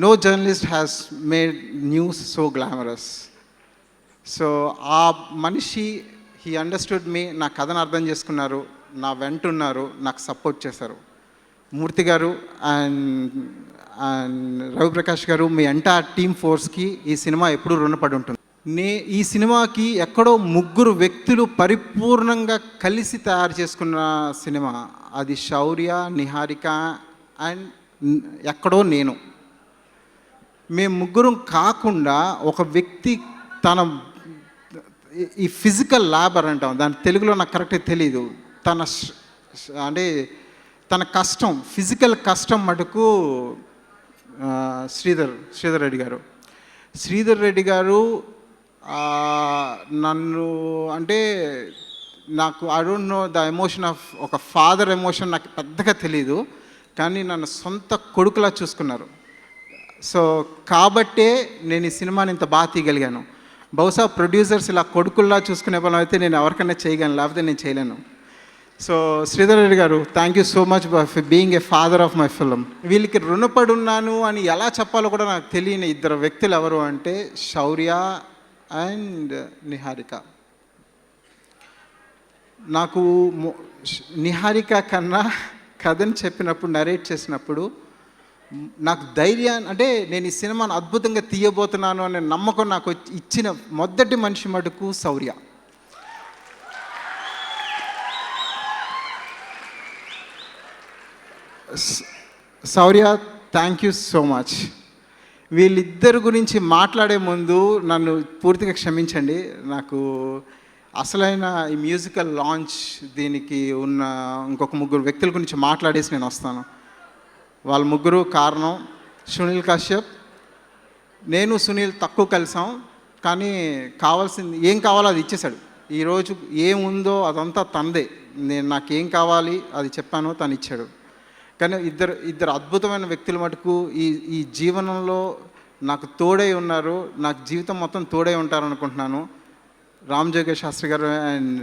no journalist has made news so glamorous. So ఆ మనిషి హీ అండర్స్టూడ్ మీ, నా కథను అర్థం చేసుకున్నారు, నా వెంట ఉన్నారు, నాకు సపోర్ట్ చేశారు. మూర్తి గారు అండ్ అండ్ రవిప్రకాష్ గారు, మీ ఎంటైర్ టీమ్ ఫోర్స్కి ఈ సినిమా ఎప్పుడూ రుణపడి ఉంటుంది. ఈ సినిమాకి ఎక్కడో ముగ్గురు వ్యక్తులు పరిపూర్ణంగా కలిసి తయారు చేసుకున్న సినిమా. అది శౌర్య, నిహారిక అండ్ ఎక్కడో నేను. మేము ముగ్గురం కాకుండా ఒక వ్యక్తి తన ఈ ఫిజికల్ లేబర్ అంటాం, దాని తెలుగులో నాకు కరెక్ట్గా తెలీదు, అంటే తన కష్టం, ఫిజికల్ కష్టం మటుకు శ్రీధర్ రెడ్డి గారు నన్ను అంటే నాకు I don't know the emotion of ఒక ఫాదర్ ఎమోషన్ నాకు పెద్దగా తెలీదు, కానీ నన్ను సొంత కొడుకులా చూసుకున్నారు. సో కాబట్టే నేను ఈ సినిమాని ఇంత బాగా తీయగలిగాను. బహుశా ప్రొడ్యూసర్స్ ఇలా కొడుకుల్లా చూసుకునే బలం అయితే నేను ఎవరికైనా చేయగలను, లేకపోతే నేను చేయలేను. సో శ్రీధర్ రెడ్డి గారు, thank you so much for being a father of my film. వీళ్ళకి రుణపడి ఉన్నాను అని ఎలా చెప్పాలో కూడా నాకు తెలియని ఇద్దరు వ్యక్తులు ఎవరు అంటే శౌర్య అండ్ నిహారిక. నాకు నిహారిక కన్నా కథని చెప్పినప్పుడు, నరేట్ చేసినప్పుడు నాకు ధైర్యాన్ని, అంటే నేను ఈ సినిమాను అద్భుతంగా తీయబోతున్నాను అనే నమ్మకం నాకు ఇచ్చిన మొదటి మనిషి మటుకు శౌర్య. శౌర్య, థ్యాంక్ యూ సో మచ్. వీళ్ళిద్దరి గురించి మాట్లాడే ముందు నన్ను పూర్తిగా క్షమించండి. నాకు అసలైన ఈ మ్యూజికల్ లాంచ్ దీనికి ఉన్న ఇంకొక ముగ్గురు వ్యక్తుల గురించి మాట్లాడేసి నేను వస్తాను. వాళ్ళ ముగ్గురు కారణం సునీల్ కశ్యప్. నేను సునీల్ తక్కువ కలిసాం, కానీ కావాల్సింది ఏం కావాలో అది ఇచ్చేశాడు. ఈరోజు ఏముందో అదంతా తనదే. నాకేం కావాలి అది చెప్పాను, తను ఇచ్చాడు. కానీ ఇద్దరు అద్భుతమైన వ్యక్తులు మటుకు ఈ జీవనంలో నాకు తోడై ఉన్నారు, నాకు జీవితం మొత్తం తోడై ఉంటారు అనుకుంటున్నాను. రామ్ జోగేష్ శాస్త్రి గారు అండ్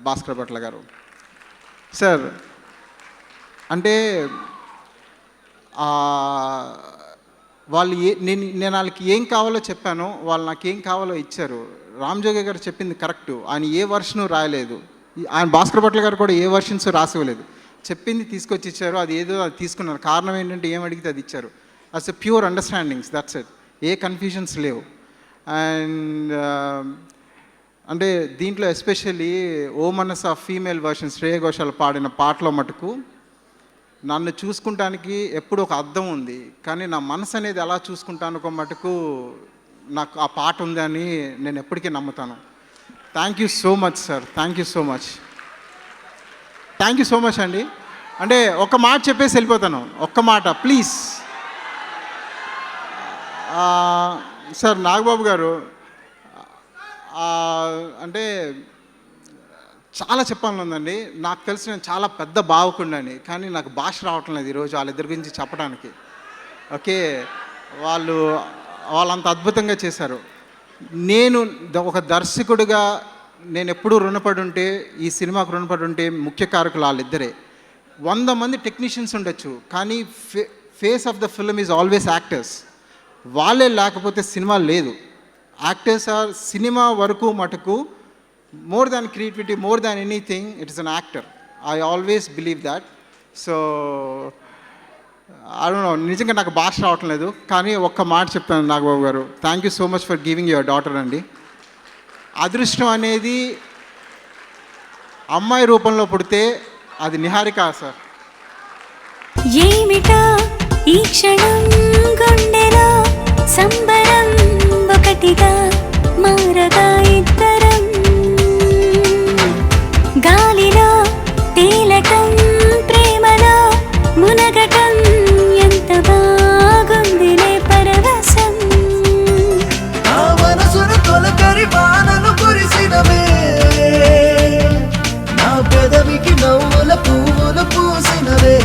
భాస్కర్ భట్ల గారు. సార్ అంటే వాళ్ళు నేను వాళ్ళకి ఏం కావాలో చెప్పాను, వాళ్ళు నాకు ఏం కావాలో ఇచ్చారు. రామ్ జోగే గారు చెప్పింది కరెక్టు. ఆయన ఏ వర్షను రాయలేదు, ఆయన భాస్కర్ భట్ల గారు కూడా ఏ వర్షన్స్ రాసివ్వలేదు. చెప్పింది తీసుకొచ్చి ఇచ్చారు, అది ఏదో అది తీసుకున్నారు. కారణం ఏంటంటే ఏం అడిగితే అది ఇచ్చారు. It's a pure understandings, that's it. ఏ కన్ఫ్యూజన్స్ లేవు. అండ్ అంటే దీంట్లో ఎస్పెషల్లీ ఓ మనస్ ఆ ఫీమేల్ వర్షన్ శ్రేయ ఘోషాల్ పాడిన పాటలో మటుకు నన్ను చూసుకుంటానికి ఎప్పుడు ఒక అర్థం ఉంది, కానీ నా మనసు అనేది ఎలా చూసుకుంటానుకో మటుకు నాకు ఆ పాట ఉందని నేను ఎప్పటికీ నమ్ముతాను. Thank you so much sir, thank you so much, thank you so much అండి. అంటే ఒక్క మాట చెప్పేసి వెళ్ళిపోతాను, ఒక్క మాట ప్లీజ్. సార్ నాగబాబు గారు, అంటే చాలా చెప్పాలని ఉందండి. నాకు తెలిసి నేను చాలా పెద్ద భావకుండని, కానీ నాకు భాష రావటం లేదు ఈరోజు వాళ్ళిద్దరి గురించి చెప్పడానికి. ఓకే, వాళ్ళంత అద్భుతంగా చేశారు. నేను ఒక దర్శకుడిగా నేను ఎప్పుడూ రుణపడి ఉంటే, ఈ సినిమాకు రుణపడి ఉంటే ముఖ్య కారకులు వాళ్ళిద్దరే. 100 మంది టెక్నీషియన్స్ ఉండొచ్చు, కానీ face of the film is always actors. వాళ్ళే లేకపోతే సినిమా లేదు. యాక్టర్స్ ఆర్ సినిమా వరకు మటుకు more than creativity, more than anything, it is an actor. I always believe that. So I don't know, నిజంగా నాకు భాష రావటం లేదు, కానీ ఒక్క మాట చెప్తాను నాగబాబు గారు, thank you so much for giving your daughter అండి. అదృష్టం అనేది అమ్మాయి రూపంలో పుడితే అది నిహారిక సార్. ఏమిటా ఈ క్షణం గుండెలో సంబరం ఒకటిగా మారగా ఇద్దరం, గాలిలో తేలటం ప్రేమలో మునగటం ఎంత బాగుందిలే పరవశం. నా మనసును తొలకరి వానలు కురిసినవే, నా పెదవికి నవ్వుల పువ్వులు పూసినవే,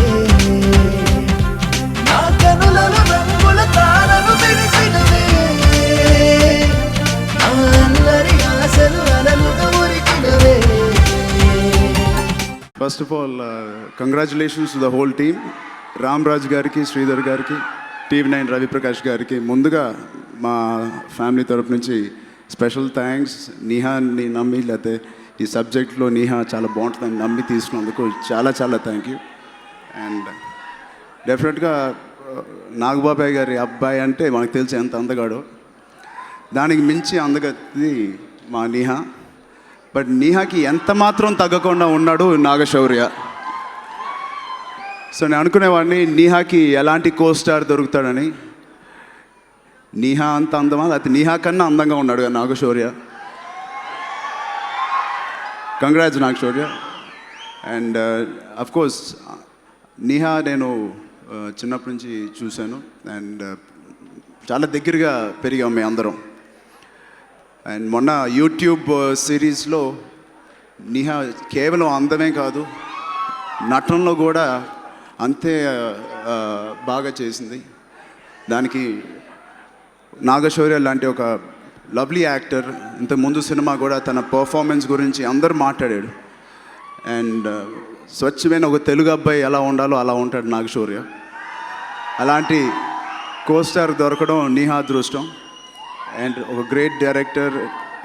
నా కనులలో రంగుల తారలు మెరిసినవే, నా అల్లరి ఆశలు అలలుగా ఉరికినవే. First of all congratulations to the whole team. Ramaraj గారికి, శ్రీధర్ గారికి, TV9 రవిప్రకాష్ గారికి ముందుగా మా ఫ్యామిలీ తరపు నుంచి స్పెషల్ థ్యాంక్స్. నీహాని నమ్మి, లేకపోతే ఈ సబ్జెక్ట్లో నీహా చాలా బాగుంటుందని నమ్మి తీసుకున్నందుకు చాలా చాలా థ్యాంక్ యూ. అండ్ డెఫినెట్గా నాగబాబాయ్ గారి అబ్బాయి అంటే మనకు తెలిసి ఎంత అందగాడో, దానికి మించి అందగది మా నీహా. బట్ నీహాకి ఎంత మాత్రం తగ్గకుండా ఉన్నాడు నాగశౌర్య. సో నేను అనుకునేవాడిని నీహాకి ఎలాంటి కో స్టార్ దొరుకుతాడని. నీహా అంత అందమా, లేకపోతే నీహా కన్నా అందంగా ఉన్నాడు కదా Naga Shaurya. Congrats Naga Shaurya. And of course Niha నేను చిన్నప్పటి నుంచి చూశాను అండ్ చాలా దగ్గరగా పెరిగాం మేము అందరం. అండ్ మొన్న యూట్యూబ్ సిరీస్లో నీహా కేవలం అందమే కాదు, నటనలో కూడా అంతే బాగా చేసింది. దానికి నాగశౌర్య లాంటి ఒక లవ్లీ యాక్టర్, ఇంతకుముందు సినిమా కూడా తన పర్ఫార్మెన్స్ గురించి అందరూ మాట్లాడాడు. అండ్ స్వచ్ఛమైన ఒక తెలుగు అబ్బాయి ఎలా ఉండాలో అలా ఉంటాడు నాగశౌర్య. అలాంటి కోస్టార్ దొరకడం నీహా అదృష్టం. అండ్ ఒక గ్రేట్ డైరెక్టర్,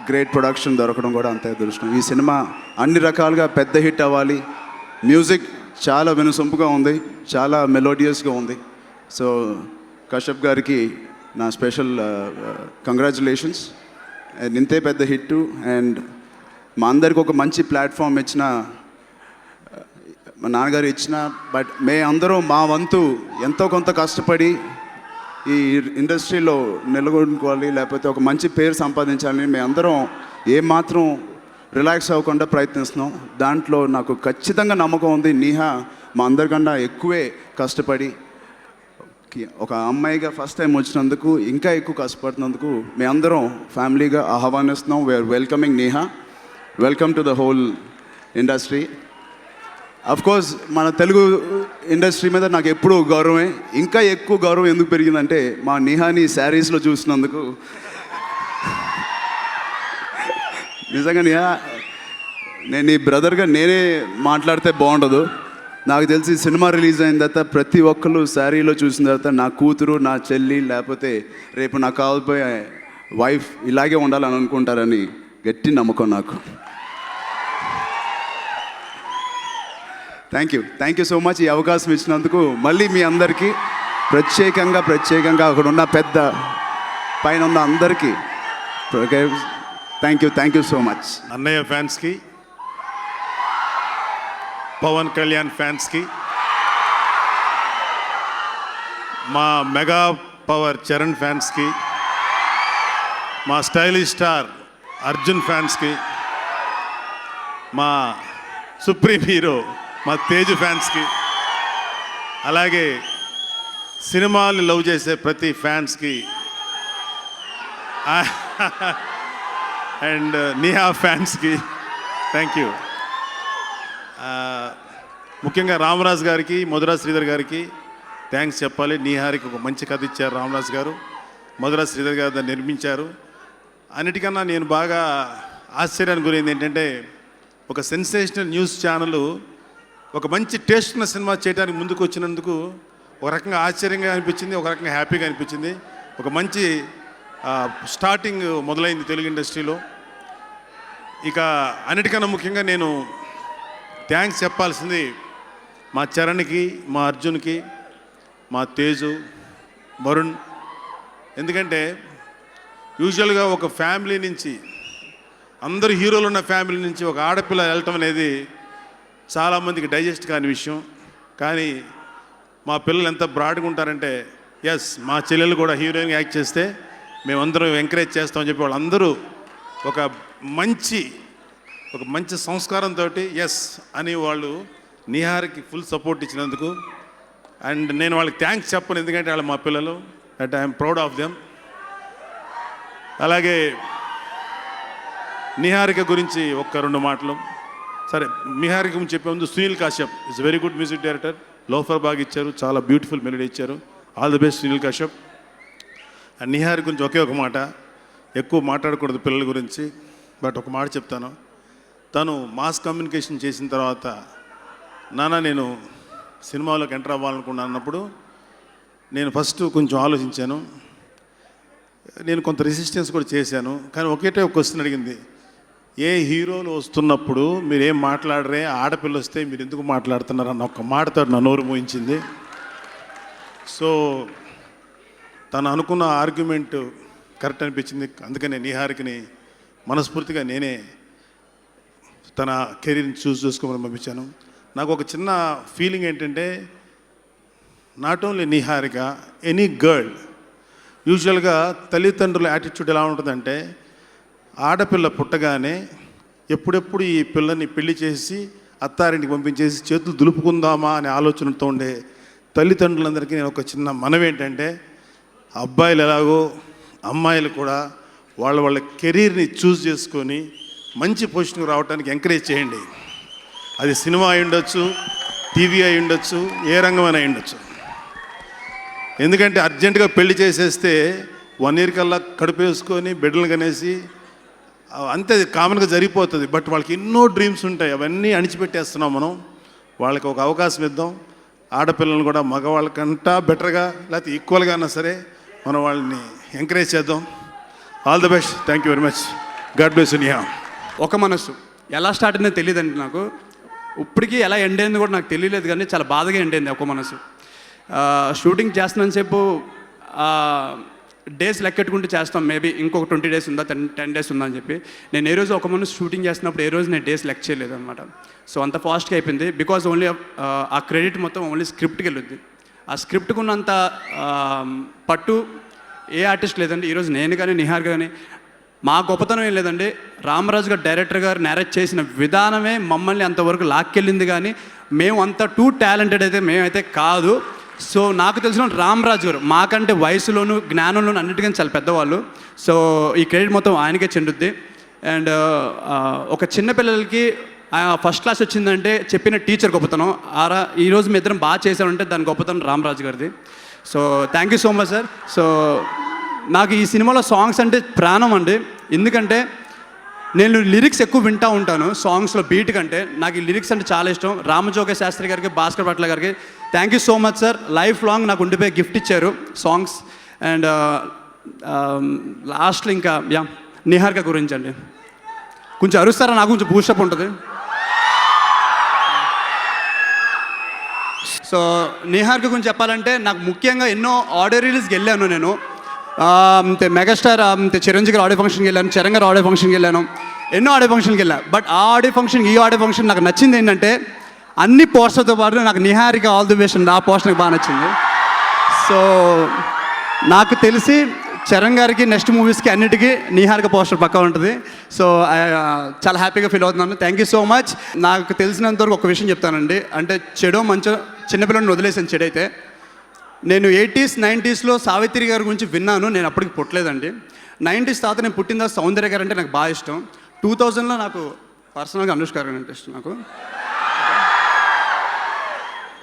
గ్రేట్ ప్రొడక్షన్ దొరకడం కూడా అంతే అదృష్టం. ఈ సినిమా అన్ని రకాలుగా పెద్ద హిట్ అవ్వాలి. మ్యూజిక్ చాలా వినసొంపుగా ఉంది, చాలా మెలోడియస్గా ఉంది. సో కశ్యప్ గారికి నా స్పెషల్ కంగ్రాచులేషన్స్. అండ్ ఇంతే పెద్ద హిట్ అండ్ మా అందరికి ఒక మంచి ప్లాట్ఫామ్ ఇచ్చిన మా నాన్నగారు ఇచ్చిన, బట్ అందరం మా వంతు ఎంతో కొంత కష్టపడి ఈ ఇండస్ట్రీలో నిలబడుకోవాలి, లేకపోతే ఒక మంచి పేరు సంపాదించాలని మేము అందరం ఏమాత్రం రిలాక్స్ అవ్వకుండా ప్రయత్నిస్తున్నాం. దాంట్లో నాకు ఖచ్చితంగా నమ్మకం ఉంది. నీహా మా అందరికన్నా ఎక్కువే కష్టపడి ఒక అమ్మాయిగా ఫస్ట్ టైం వచ్చినందుకు, ఇంకా ఎక్కువ కష్టపడుతున్నందుకు మేమందరం ఫ్యామిలీగా ఆహ్వానిస్తున్నాం. We are welcoming Niha. Welcome to the whole industry. Course మన తెలుగు ఇండస్ట్రీ మీద నాకు ఎప్పుడూ గౌరవమే. ఇంకా ఎక్కువ గౌరవం ఎందుకు పెరిగిందంటే మా నీహాని శారీస్లో చూసినందుకు. నిజంగా నీహా, నేను నీ బ్రదర్గా నేనే మాట్లాడితే బాగుండదు. నాకు తెలిసి సినిమా రిలీజ్ అయిన తర్వాత ప్రతి ఒక్కరు శారీలో చూసిన తర్వాత నా కూతురు, నా చెల్లి, లేకపోతే రేపు నాకు కావాల్పోయే వైఫ్ ఇలాగే ఉండాలని అనుకుంటారని గట్టి నమ్మకం నాకు. థ్యాంక్ యూ సో మచ్ ఈ అవకాశం ఇచ్చినందుకు. మళ్ళీ మీ అందరికీ ప్రత్యేకంగా అక్కడ ఉన్న పెద్ద పైన ఉన్న అందరికీ థ్యాంక్ యూ సో మచ్. అన్నయ్య ఫ్యాన్స్కి, పవన్ కళ్యాణ్ ఫ్యాన్స్కి, మా మెగా పవర్ చరణ్ ఫ్యాన్స్కి, మా స్టైలిష్ స్టార్ అర్జున్ ఫ్యాన్స్కి, మా సుప్రీం హీరో మా తేజు ఫ్యాన్స్కి, అలాగే సినిమాలు లవ్ చేసే ప్రతి ఫ్యాన్స్కి అండ్ నీహా ఫ్యాన్స్కి థ్యాంక్ యూ. ముఖ్యంగా రామరాజు గారికి, మధురా శ్రీధర్ గారికి థ్యాంక్స్ చెప్పాలి. నీహారికి ఒక మంచి కథ ఇచ్చారు రామరాజు గారు, మధురా శ్రీధర్ గారు దాన్ని నిర్మించారు. అన్నిటికన్నా నేను బాగా ఆశ్చర్యానికి గురైంది ఏంటంటే, ఒక సెన్సేషనల్ న్యూస్ ఛానల్ ఒక మంచి టేస్ట్ ఉన్న సినిమా చేయడానికి ముందుకు వచ్చినందుకు ఒక రకంగా ఆశ్చర్యంగా అనిపించింది, ఒక రకంగా హ్యాపీగా అనిపించింది. ఒక మంచి స్టార్టింగ్ మొదలైంది తెలుగు ఇండస్ట్రీలో. ఇక అన్నిటికన్నా ముఖ్యంగా నేను థ్యాంక్స్ చెప్పాల్సింది మా చరణ్కి, మా అర్జున్కి, మా తేజు, వరుణ్. ఎందుకంటే యూజువల్గా ఒక ఫ్యామిలీ నుంచి, అందరు హీరోలు ఉన్న ఫ్యామిలీ నుంచి ఒక ఆడపిల్ల వెళ్ళటం అనేది చాలామందికి డైజెస్ట్ కాని విషయం. కానీ మా పిల్లలు ఎంత బ్రాడ్గా ఉంటారంటే, ఎస్ మా చెల్లెలు కూడా హీరోయిన్గా యాక్ట్ చేస్తే మేమందరం ఎంకరేజ్ చేస్తామని చెప్పి వాళ్ళందరూ ఒక మంచి సంస్కారంతో ఎస్ అని వాళ్ళు నీహార్కి ఫుల్ సపోర్ట్ ఇచ్చినందుకు. అండ్ నేను వాళ్ళకి థ్యాంక్స్ చెప్పను, ఎందుకంటే వాళ్ళు మా పిల్లలు. That I'm proud of them. అలాగే నిహారిక గురించి ఒక్క రెండు మాటలు. సరే, నిహారిక గురించి చెప్పే ముందు Sunil Kashyap is very good music director. Loafer బాగా ఇచ్చారు, చాలా బ్యూటిఫుల్ మెలోడీ ఇచ్చారు. All the best Sunil Kashyap. And Nihari గురించి ఒకే ఒక మాట, ఎక్కువ మాట్లాడకూడదు పిల్లల గురించి, బట్ ఒక మాట చెప్తాను. తను మాస్ కమ్యూనికేషన్ చేసిన తర్వాత, నాన్న నేను సినిమాలోకి ఎంటర్ అవ్వాలనుకున్నాను అన్నప్పుడు నేను ఫస్ట్ కొంచెం ఆలోచించాను. నేను కొంత రెసిస్టెన్స్ కూడా చేశాను. కానీ ఒకటే ఒక క్వశ్చన్ అడిగింది, ఏ హీరోలు వస్తున్నప్పుడు మీరు ఏం మాట్లాడరే, ఆడపిల్ల వస్తే మీరు ఎందుకు మాట్లాడుతున్నారు అన్న ఒక్క మాటతో నా నోరు మోయించింది. సో తను అనుకున్న ఆర్గ్యుమెంట్ కరెక్ట్ అనిపించింది. అందుకనే నిహారికని మనస్ఫూర్తిగా నేనే తన కెరీర్ని చూసుకోమని పంపించాను. నాకు ఒక చిన్న ఫీలింగ్ ఏంటంటే, not only Niharika, any girl, యూజువల్గా తల్లిదండ్రుల యాటిట్యూడ్ ఎలా ఉంటుందంటే, ఆడపిల్ల పుట్టగానే ఎప్పుడెప్పుడు ఈ పిల్లని పెళ్లి చేసి అత్తారింటికి పంపించేసి చేతులు దులుపుకుందామా అనే ఆలోచనతో ఉండే తల్లిదండ్రులందరికీ నేను ఒక చిన్న మనవి ఏంటంటే, అబ్బాయిలు ఎలాగో అమ్మాయిలు కూడా వాళ్ళ కెరీర్ని చూస్ చేసుకొని మంచి పొజిషన్కి రావడానికి ఎంకరేజ్ చేయండి. అది సినిమా అయి ఉండొచ్చు, టీవీ అయి ఉండొచ్చు, ఏ రంగమైనా అయి ఉండొచ్చు. ఎందుకంటే అర్జెంటుగా పెళ్లి చేసేస్తే 1 year కల్లా కడుపు వేసుకొని బిడ్డలు కనేసి అంతే కామన్గా జరిగిపోతుంది. బట్ వాళ్ళకి ఎన్నో డ్రీమ్స్ ఉంటాయి, అవన్నీ అణిచిపెట్టేస్తున్నాం మనం. వాళ్ళకి ఒక అవకాశం ఇద్దాం. ఆడపిల్లలను కూడా మగవాళ్ళకంటా బెటర్గా లేకపోతే ఈక్వల్గా అయినా సరే మనం వాళ్ళని ఎంకరేజ్ చేద్దాం. All the best. Thank you very much. God bless you. ఒక మనసు ఎలా స్టార్ట్ అయిందో తెలియదండి నాకు. ఇప్పటికీ ఎలా ఎండ్ అయింది కూడా నాకు తెలియలేదు, కానీ చాలా బాధగా ఎండ్ అయింది ఒక మనసు. షూటింగ్ చేస్తున్నంతసేపు డేస్ లెక్కెట్టుకుంటూ చేస్తాం. మేబీ ఇంకొక 20 days ఉందా, 10 days ఉందా అని చెప్పి. నేను ఏ రోజు ఒక మనసు షూటింగ్ చేస్తున్నప్పుడు ఏ రోజు నేను డేస్ లెక్క చేయలేదు అనమాట. సో అంత ఫాస్ట్గా అయిపోయింది. బికాజ్ ఓన్లీ ఆ క్రెడిట్ మొత్తం ఓన్లీ స్క్రిప్ట్కి వెళ్ళొద్ది. ఆ స్క్రిప్ట్కి ఉన్నంత పట్టు ఏ ఆర్టిస్ట్ లేదండి. ఈరోజు నేను కానీ నిహార్ కానీ మా గొప్పతనం ఏం లేదండి. రామరాజు గారు డైరెక్టర్ గారు నేరేట్ చేసిన విధానమే మమ్మల్ని అంతవరకు లాక్కెళ్ళింది. కానీ మేము అంత టూ టాలెంటెడ్ అయితే మేమైతే కాదు. సో నాకు తెలిసిన రామరాజు గారు మాకంటే వయసులోను జ్ఞానంలోను అన్నిటికీ చాలా పెద్దవాళ్ళు. సో ఈ క్రెడిట్ మొత్తం ఆయనకే చెందుద్ది. అండ్ ఒక చిన్నపిల్లలకి ఫస్ట్ క్లాస్ వచ్చిందంటే చెప్పిన టీచర్ గొప్పతనం. ఈరోజు మీ ఇద్దరం బాగా చేశామంటే దాని గొప్పతనం రామరాజు గారిది. So thank you so much sir. So నాకు ఈ సినిమాలో సాంగ్స్ అంటే ప్రాణం అండి. ఎందుకంటే నేను లిరిక్స్ ఎక్కువ వింటూ ఉంటాను సాంగ్స్లో బీట్ కంటే. నాకు ఈ లిరిక్స్ అంటే చాలా ఇష్టం. రామజోగ శాస్త్రి గారికి, భాస్కర్ భట్ల గారికి thank you so much sir. Life long నాకు ఉండిపోయి గిఫ్ట్ ఇచ్చారు సాంగ్స్. అండ్ లాస్ట్లో ఇంకా నిహారిక గురించి అండి, కొంచెం అరుస్తారా? నాకు కొంచెం బూస్టప్ ఉంటుంది. సో నిహారిక గురించి చెప్పాలంటే, నాకు ముఖ్యంగా ఎన్నో ఆడియో రిలీజ్కి వెళ్ళాను నేను. మెగాస్టార్ చిరంజీవి గారు ఆడియో ఫంక్షన్కి వెళ్ళాను, చరణ్ గారు ఆడియో ఫంక్షన్కి వెళ్ళాను, ఎన్నో ఆడియో ఫంక్షన్కి వెళ్ళాను. బట్ ఆ ఆడియో ఫంక్షన్ ఈ ఆడియో ఫంక్షన్ నాకు నచ్చింది ఏంటంటే, అన్ని పోస్టర్తో పాటు నాకు నిహారిక ఆల్ ది బెస్ట్ ఆ పోస్టర్ నాకు బాగా నచ్చింది. సో నాకు తెలిసి చరణ్ గారికి నెక్స్ట్ మూవీస్కి అన్నిటికీ నిహారిక పోస్టర్ పక్కా ఉంటుంది. సో చాలా హ్యాపీగా ఫీల్ అవుతున్నాను. Thank you so much. నాకు తెలిసినంతవరకు ఒక విషయం చెప్తానండి. అంటే చెడో మంచో చిన్నపిల్లలను వదిలేసాను. చెడైతే నేను 80s 90sలో సావిత్రి గారి గురించి విన్నాను. నేను అప్పటికి పుట్టలేదండి. 90s తర్వాత నేను పుట్టిన సౌందర్య గారు అంటే నాకు బాగా ఇష్టం. 2000లో నాకు పర్సనల్గా అనుష్క గారు అంటే ఇష్టం నాకు.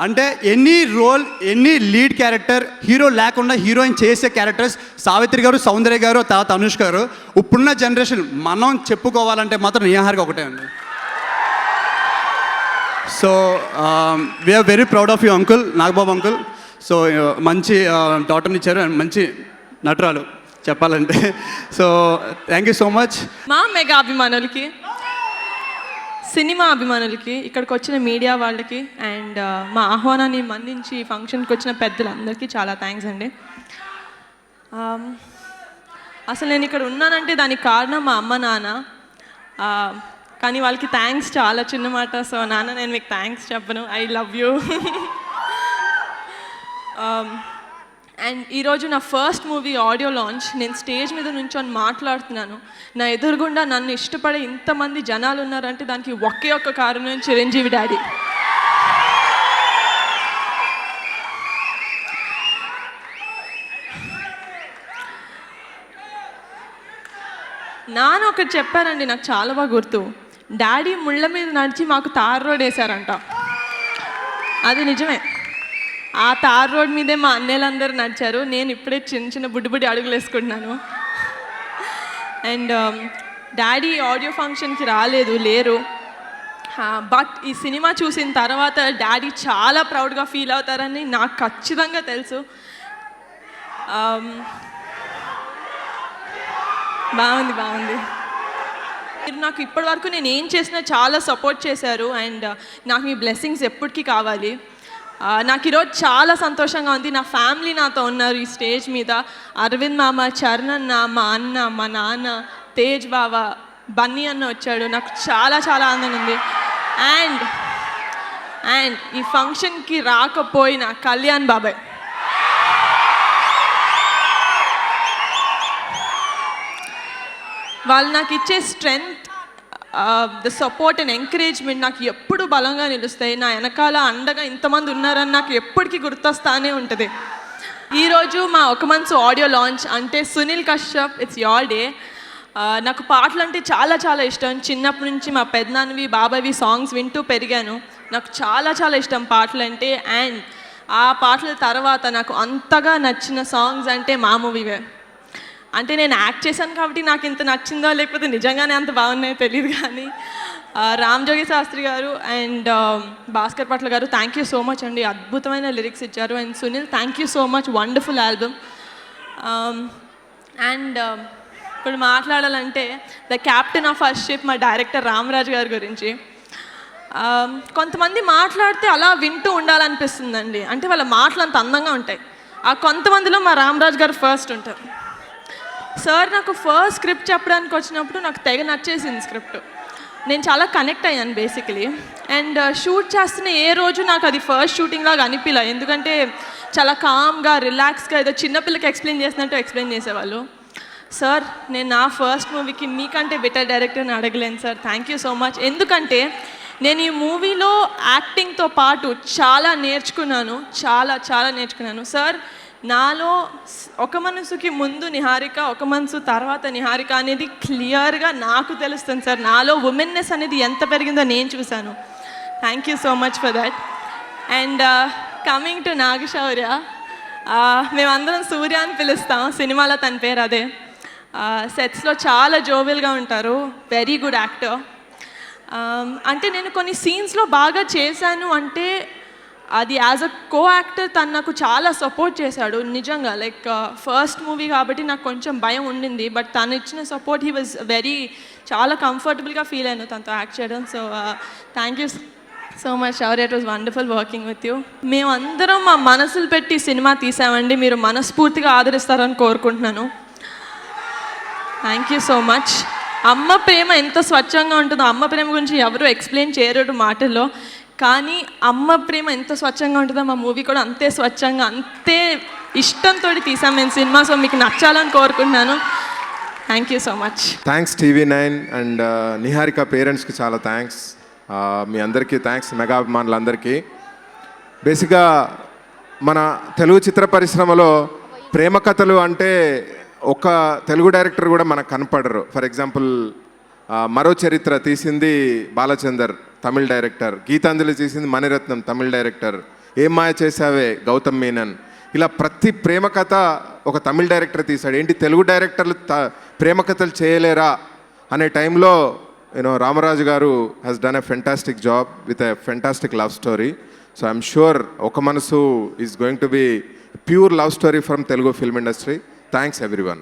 అంటే any role, any lead character, hero లేకుండా హీరోయిన్ చేసే క్యారెక్టర్స్ సావిత్రి గారు, సౌందర్య గారు, తర్వాత అనుష్క గారు. ఇప్పుడున్న జనరేషన్ మనం చెప్పుకోవాలంటే మాత్రం నిహారిక ఒకటే అండి. So we are very proud of you uncle, Nagababu uncle. So మంచి డాటర్ని ఇచ్చారు అండ్ మంచి నటురాలు చెప్పాలంటే. So thank you so much. మా మెగా అభిమానులకి, సినిమా అభిమానులకి, ఇక్కడికి వచ్చిన మీడియా వాళ్ళకి అండ్ మా ఆహ్వానాన్ని మన్నించి ఫంక్షన్కి వచ్చిన పెద్దలందరికీ చాలా థ్యాంక్స్ అండి. అసలు నేను ఇక్కడ ఉన్నానంటే దానికి కారణం మా అమ్మ నాన్న. కానీ వాళ్ళకి థ్యాంక్స్ చాలా చిన్న మాట. సో నాన్న, నేను మీకు థ్యాంక్స్ చెప్పను. I love you. అండ్ ఈరోజు నా ఫస్ట్ మూవీ ఆడియో లాంచ్. నేను స్టేజ్ మీద నుంచొని మాట్లాడుతున్నాను. నా ఎదురుగుండా నన్ను ఇష్టపడే ఇంతమంది జనాలు ఉన్నారంటే దానికి ఒకే ఒక్క కారణం చిరంజీవి డాడీ. నాన్న ఒకటి చెప్పారండి, నాకు చాలా బాగా గుర్తు. డాడీ ముళ్ళ మీద నడిచి మాకు తార్ రోడ్ వేశారంట. అది నిజమే. ఆ తార్ రోడ్ మీదే మా అన్నయ్యలందరూ నడిచారు. నేను ఇప్పుడే చిన్న చిన్న బుడ్డి అడుగులు వేసుకుంటున్నాను. అండ్ డాడీ ఆడియో ఫంక్షన్కి లేరు. బట్ ఈ సినిమా చూసిన తర్వాత డాడీ చాలా ప్రౌడ్గా ఫీల్ అవుతారని నాకు ఖచ్చితంగా తెలుసు. బాగుంది. మీరు నాకు ఇప్పటి వరకు నేను ఏం చేసినా చాలా సపోర్ట్ చేశారు. అండ్ నాకు మీ బ్లెస్సింగ్స్ ఎప్పటికీ కావాలి. నాకు ఈరోజు చాలా సంతోషంగా ఉంది. నా ఫ్యామిలీ నాతో ఉన్నారు ఈ స్టేజ్ మీద. అరవింద్ మామ, చరణ్, మా అన్న, మా నాన్న, తేజ్ బావ, బన్నీ అన్న వచ్చాడు. నాకు చాలా చాలా ఆనందంగా ఉంది. అండ్ ఈ ఫంక్షన్కి రాకపోయిన కళ్యాణ్ బాబాయ్, వాళ్ళు నాకు ఇచ్చే strength, the support and encouragement నాకు ఎప్పుడు బలంగా నిలుస్తాయి. నా వెనకాల అండగా ఇంతమంది ఉన్నారని నాకు ఎప్పటికీ గుర్తొస్తానే ఉంటుంది. ఈరోజు మా ఒక మనసు ఆడియో లాంచ్. అంటే Sunil Kashyap, it's your day. నాకు పాటలు అంటే చాలా చాలా ఇష్టం. చిన్నప్పటి నుంచి మా పెద్దనాన్నవి, బాబావి సాంగ్స్ వింటూ పెరిగాను. నాకు చాలా చాలా ఇష్టం పాటలు అంటే. అండ్ ఆ పాటల తర్వాత నాకు అంతగా నచ్చిన సాంగ్స్ అంటే మా మూవీవే. అంటే నేను యాక్ట్ చేశాను కాబట్టి నాకు ఇంత నచ్చిందో లేకపోతే నిజంగానే అంత బాగున్నాయో తెలియదు, కానీ రామ్ జోగి శాస్త్రి గారు అండ్ భాస్కర్ పట్ల గారు, థ్యాంక్ యూ సో మచ్ అండి. అద్భుతమైన లిరిక్స్ ఇచ్చారు. And Sunil, thank you so much, wonderful album. And ఇప్పుడు మాట్లాడాలంటే the captain of our ship మా డైరెక్టర్ రామరాజు గారి గురించి. కొంతమంది మాట్లాడితే అలా వింటూ ఉండాలనిపిస్తుందండి. అంటే వాళ్ళ మాటలు అంత అందంగా ఉంటాయి. ఆ కొంతమందిలో మా రామరాజు గారు ఫస్ట్ ఉంటారు. సార్ నాకు ఫస్ట్ స్క్రిప్ట్ చెప్పడానికి వచ్చినప్పుడు నాకు తెగ నచ్చేసింది స్క్రిప్ట్. నేను చాలా కనెక్ట్ అయ్యాను బేసికలీ. అండ్ షూట్ చేస్తున్న ఏ రోజు నాకు అది ఫస్ట్ షూటింగ్ లాగా అనిపించలే. ఎందుకంటే చాలా కామ్గా, రిలాక్స్గా ఏదో చిన్నపిల్లకి ఎక్స్ప్లెయిన్ చేసినట్టు ఎక్స్ప్లెయిన్ చేసేవాళ్ళు. సార్, నేను నా ఫస్ట్ మూవీకి మీకంటే బెటర్ డైరెక్టర్ని అడగలేను sir. Thank you so much. ఎందుకంటే నేను ఈ మూవీలో యాక్టింగ్తో పాటు చాలా నేర్చుకున్నాను. చాలా చాలా నేర్చుకున్నాను. సార్, నాలో ఒక మనసుకి ముందు నిహారిక, ఒక మనసు తర్వాత నిహారిక అనేది క్లియర్గా నాకు తెలుస్తుంది సార్. నాలో ఉమెన్నెస్ అనేది ఎంత పెరిగిందో నేను చూశాను. Thank you so much for that. And coming to Naga Shaurya, మేమందరం సూర్య అని పిలుస్తాం. సినిమాలో తన పేరు అదే. సెట్స్లో చాలా జోవియల్గా ఉంటారు. Very good actor. అంటే నేను కొన్ని సీన్స్లో బాగా చేశాను అంటే అది యాజ్ అ కో యాక్టర్ తను నాకు చాలా సపోర్ట్ చేశాడు నిజంగా. లైక్ ఫస్ట్ మూవీ కాబట్టి నాకు కొంచెం భయం ఉండింది. బట్ తను ఇచ్చిన సపోర్ట్, హీ వాజ్ చాలా కంఫర్టబుల్గా ఫీల్ అయ్యాను తనతో యాక్ట్ చేయడం. So thank you so much Shaurya. It was wonderful working with you. మేమందరం మా మనసులు పెట్టి సినిమా తీసామండి. మీరు మనస్ఫూర్తిగా ఆదరిస్తారని కోరుకుంటున్నాను. Thank you so much. అమ్మ ప్రేమ ఎంత స్వచ్ఛంగా ఉంటుందో, అమ్మ ప్రేమ గురించి ఎవరు ఎక్స్ప్లెయిన్ చేయరు మాటల్లో, కానీ అమ్మ ప్రేమ ఎంత స్వచ్ఛంగా ఉంటుందో మా మూవీ కూడా అంతే స్వచ్ఛంగా, అంతే ఇష్టంతో తీసాం మేము సినిమా. సో మీకు నచ్చాలని కోరుకుంటున్నాను. Thank you so much. Thanks TV9 and Niharika పేరెంట్స్కి చాలా థ్యాంక్స్. మీ అందరికీ థ్యాంక్స్, మెగా అభిమానులందరికీ. బేసిక్గా మన తెలుగు చిత్ర పరిశ్రమలో ప్రేమ కథలు అంటే ఒక తెలుగు డైరెక్టర్ కూడా మనకు కనపడరు. ఫర్ ఎగ్జాంపుల్ మరో చరిత్ర తీసింది బాలచందర్, తమిళ్ డైరెక్టర్. గీతాంజలి తీసింది మణిరత్నం, తమిళ్ డైరెక్టర్. ఏం మాయ చేసావే, గౌతమ్ మీనన్. ఇలా ప్రతి ప్రేమ కథ ఒక తమిళ్ డైరెక్టర్ తీశాడు. ఏంటి తెలుగు డైరెక్టర్లు ప్రేమ కథలు చేయలేరా అనే టైంలో రామరాజు గారు has done a fantastic job with a fantastic love story. So I'm sure ఒక మనసు is going to be pure love story from Telugu film industry. Thanks everyone.